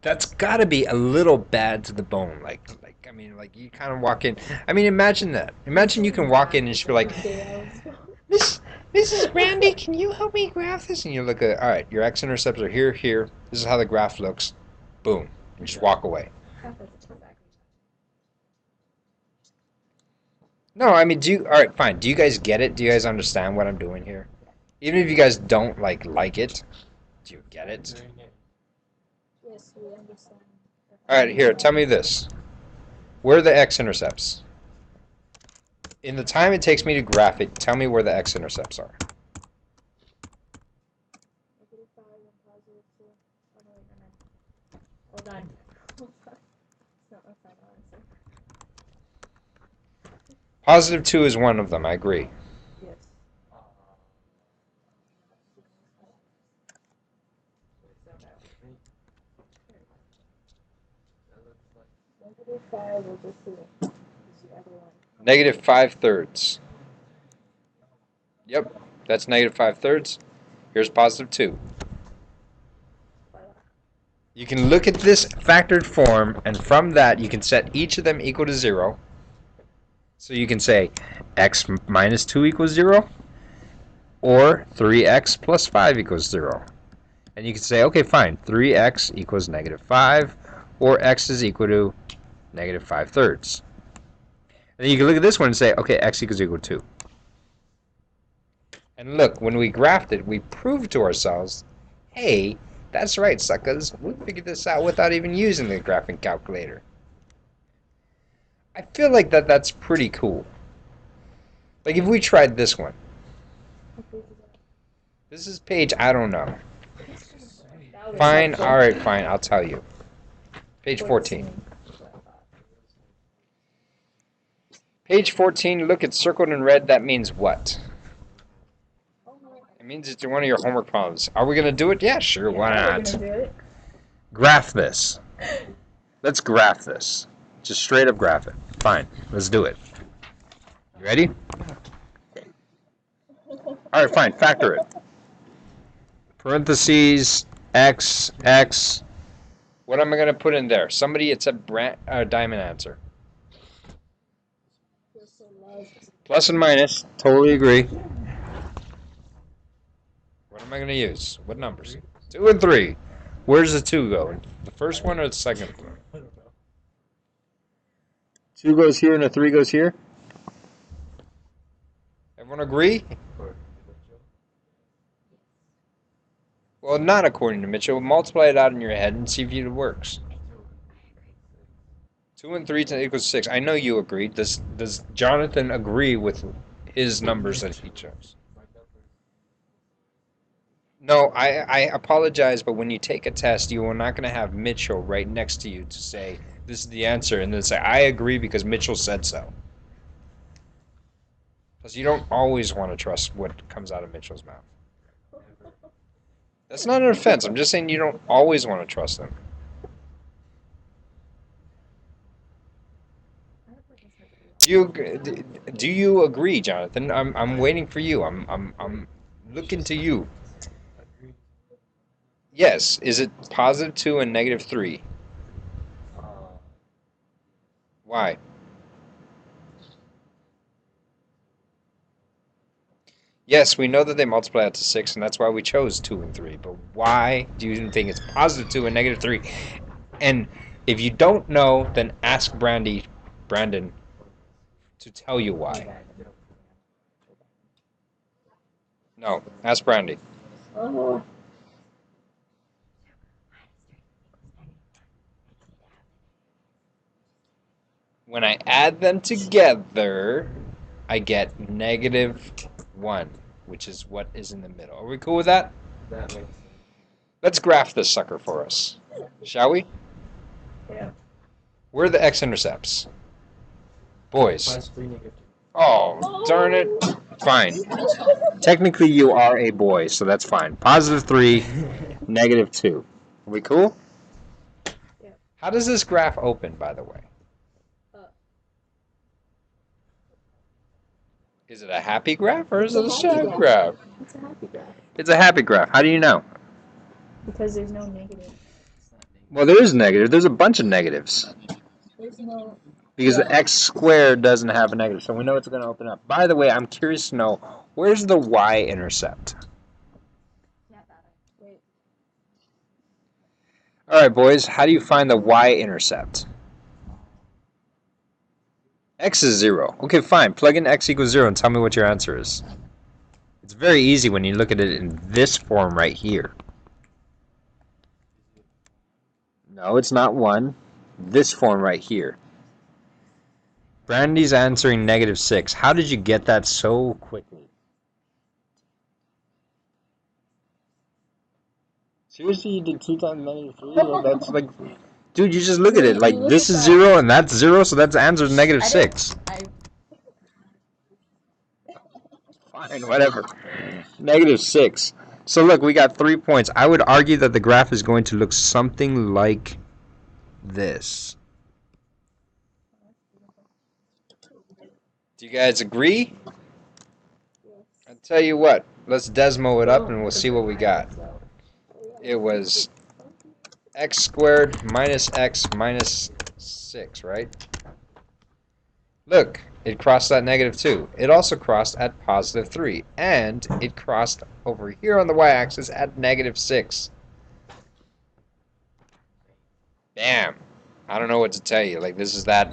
That's got to be a little bad to the bone. I mean, like you kind of walk in. I mean, imagine that. Imagine you can walk in and just be like, Mrs. Brandy, can you help me graph this? And you look at, all right, your x-intercepts are here, here. This is how the graph looks. Boom. You just walk away. No, I mean, all right, fine. Do you guys get it? Do you guys understand what I'm doing here? Even if you guys don't like it, do you get it? Yes, we understand. All right, here, tell me this. Where are the x-intercepts? In the time it takes me to graph it, tell me where the x-intercepts are. -5 and +2. Oh, no, wait, no. Hold on. It's not my final answer. +2 is one of them, I agree. Yes. -5 will just do the other one. -5/3. Yep, that's -5/3. Here's +2. You can look at this factored form, and from that you can set each of them equal to 0. So you can say x minus 2 equals 0, or 3x plus 5 equals 0. And you can say, okay, fine, 3x equals -5, or x is equal to -5/3. And then you can look at this one and say, okay, x equals equal to 2. And look, when we graphed it, we proved to ourselves, hey, that's right, suckers. We figured this out without even using the graphing calculator. I feel like that's pretty cool. Like if we tried this one. This is page, I don't know. Fine, alright, fine, I'll tell you. Page 14. Page 14, look, it's circled in red. That means what? It means it's one of your homework problems. Are we going to do it? Yeah, sure, why not? Graph this. Let's graph this. Just straight up graph it. Fine, let's do it. You ready? Alright, fine, factor it. Parentheses, x, x. What am I going to put in there? Somebody, it's a diamond answer. Plus and minus, totally agree. What am I going to use? What numbers? 2 and 3. Where's the 2 go? The first one or the second one? 2 goes here and a 3 goes here? Everyone agree? Well, not according to Mitchell. Multiply it out in your head and see if it works. 2 and 3 equals 6. I know you agree. Does Jonathan agree with his numbers that he chose? No, I apologize, but when you take a test, you are not going to have Mitchell right next to you to say, this is the answer, and then say, I agree because Mitchell said so. Because you don't always want to trust what comes out of Mitchell's mouth. That's not an offense. I'm just saying you don't always want to trust him. Do you agree, Jonathan? I'm waiting for you. I'm looking to you. Yes. Is it positive 2 and negative 3? Why? Yes, we know that they multiply out to 6, and that's why we chose 2 and 3. But why do you think it's positive 2 and negative 3? And if you don't know, then ask Brandon, to tell you why. No, ask Brandy. Oh. When I add them together, I get negative 1, which is what is in the middle. Are we cool with that? That makes sense. Let's graph this sucker for us. Shall we? Yeah. Where are the x-intercepts? Boys. Plus 3 negative 2. Oh, darn it. Fine. Technically, you are a boy, so that's fine. Positive 3, negative 2. Are we cool? Yeah. How does this graph open, by the way? Is it a happy graph or is it a sad graph? It's a happy graph. It's a happy graph. How do you know? Because there's no negative. Well, there is negative. There's a bunch of negatives. There's no. Because the x squared doesn't have a negative, so we know it's going to open up. By the way, I'm curious to know, where's the y-intercept? Wait. All right, boys, how do you find the y-intercept? X is 0. Okay, fine. Plug in x equals 0 and tell me what your answer is. It's very easy when you look at it in this form right here. No, it's not 1. This form right here. Brandy's answering negative 6. How did you get that so quickly? Seriously, you did 2 times negative 3? That's like... Dude, you just look at it. Like, this is 0 and that's 0, so that's answer negative 6. Fine, whatever. Negative 6. So look, we got 3 points. I would argue that the graph is going to look something like this. Do you guys agree? I'll tell you what. Let's Desmo it up and we'll see what we got. It was x squared minus x minus 6, right? Look, it crossed at negative 2. It also crossed at positive 3. And it crossed over here on the y-axis at negative 6. Damn. I don't know what to tell you. Like, this is that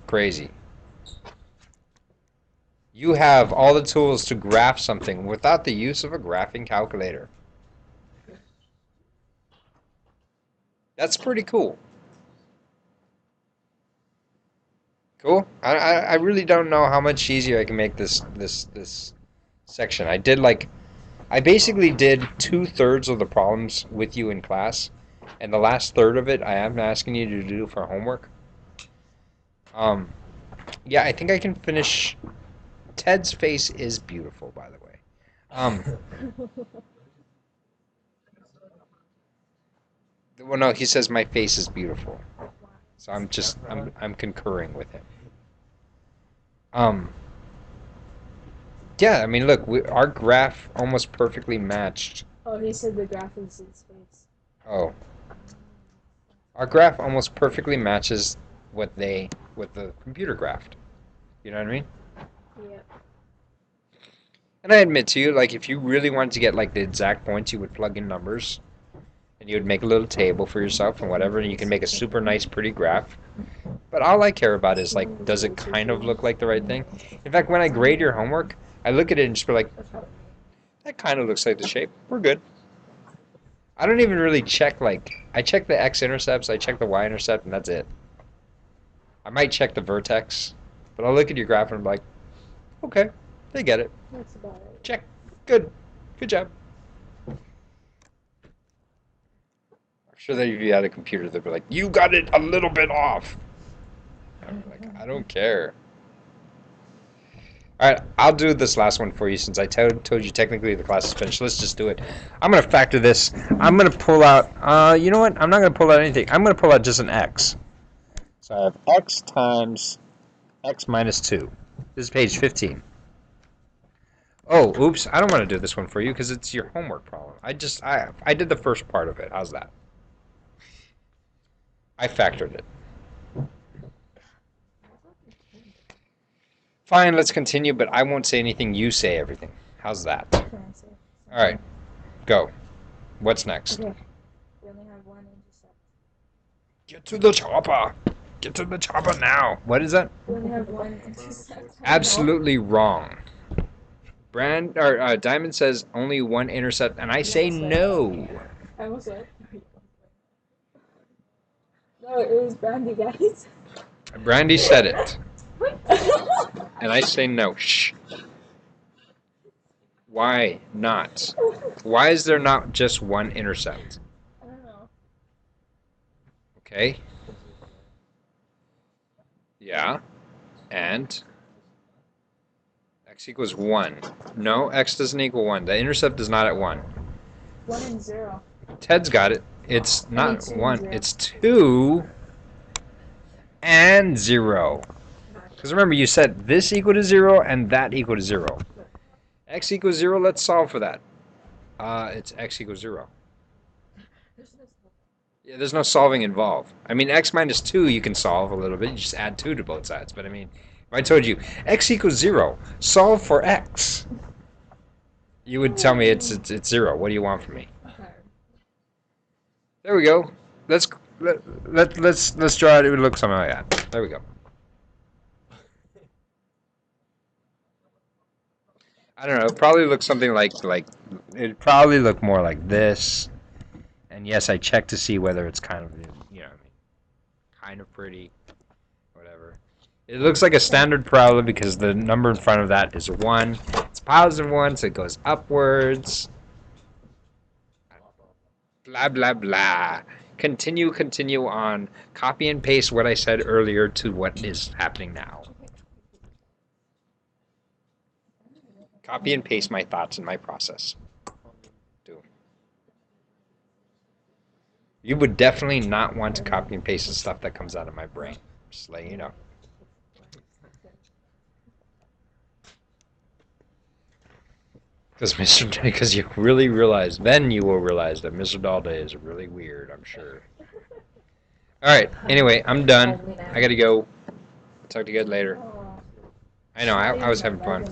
crazy. You have all the tools to graph something without the use of a graphing calculator. That's pretty cool. Cool. I really don't know how much easier I can make this section. I basically did 2/3 of the problems with you in class, and the last third of it I am asking you to do for homework. Yeah, I think I can finish. Ted's face is beautiful, by the way. Well, no, he says my face is beautiful. So I'm concurring with him. Yeah, I mean, look, our graph almost perfectly matched. Oh, he said the graph is in space. Oh. Our graph almost perfectly matches what the computer graphed. You know what I mean? Yep. And I admit to you, like, if you really wanted to get, like, the exact points, you would plug in numbers. And you would make a little table for yourself and whatever, and you can make a super nice, pretty graph. But all I care about is, like, does it kind of look like the right thing? In fact, when I grade your homework, I look at it and just be like, that kind of looks like the shape. We're good. I don't even really check, like, I check the x-intercepts, I check the y-intercept, and that's it. I might check the vertex, but I'll look at your graph and I'm like, okay, they get it. That's about it. Check. Good. Good job. I'm sure that if you had a computer, they'd be like, you got it a little bit off. I'm like, I don't care. Alright, I'll do this last one for you since I told you technically the class is finished. Let's just do it. I'm going to factor this. I'm going to pull out, you know what? I'm not going to pull out anything. I'm going to pull out just an x. So I have x times x minus 2. This is page 15. Oh, oops. I don't want to do this one for you because it's your homework problem. I did the first part of it. How's that? I factored it. Fine, let's continue, but I won't say anything. You say everything. How's that? All right, go. What's next? Okay. We only have one intercept. Get to the chopper. Get to the chopper now. What is that? We only have one intercept. Absolutely wrong. Diamond says only one intercept, and I say no. I was like, no, it was Brandy, guys. Brandy said it, and I say no. Shh. Why not? Why is there not just one intercept? I don't know. Okay. Yeah. And x equals 1. No, x doesn't equal 1. The intercept is not at 1. 1 and 0. Ted's got it. It's not 2 and 1. 0. It's 2 and 0. Because remember, you said this equal to 0 and that equal to 0. X equals 0, let's solve for that. It's x equals 0. Yeah, there's no solving involved. I mean, x minus 2 you can solve a little bit. You just add 2 to both sides. But I mean, if I told you x equals 0, solve for x, you would tell me it's 0. What do you want from me? There we go. Let's draw it. It would look something like that. There we go. I don't know. It probably looks something like it'd probably look more like this. And yes, I checked to see whether it's kind of, you know, I mean, kind of pretty, whatever. It looks like a standard parabola because the number in front of that is 1. It's positive 1, so it goes upwards. Blah, blah, blah. Continue on. Copy and paste what I said earlier to what is happening now. Copy and paste my thoughts and my process. Do. You would definitely not want to copy and paste the stuff that comes out of my brain. Just letting you know. Because you really realize, then you will realize that Mr. Dalday is really weird, I'm sure. Alright, anyway, I'm done. I gotta go. Talk to you guys later. I know, I was having fun.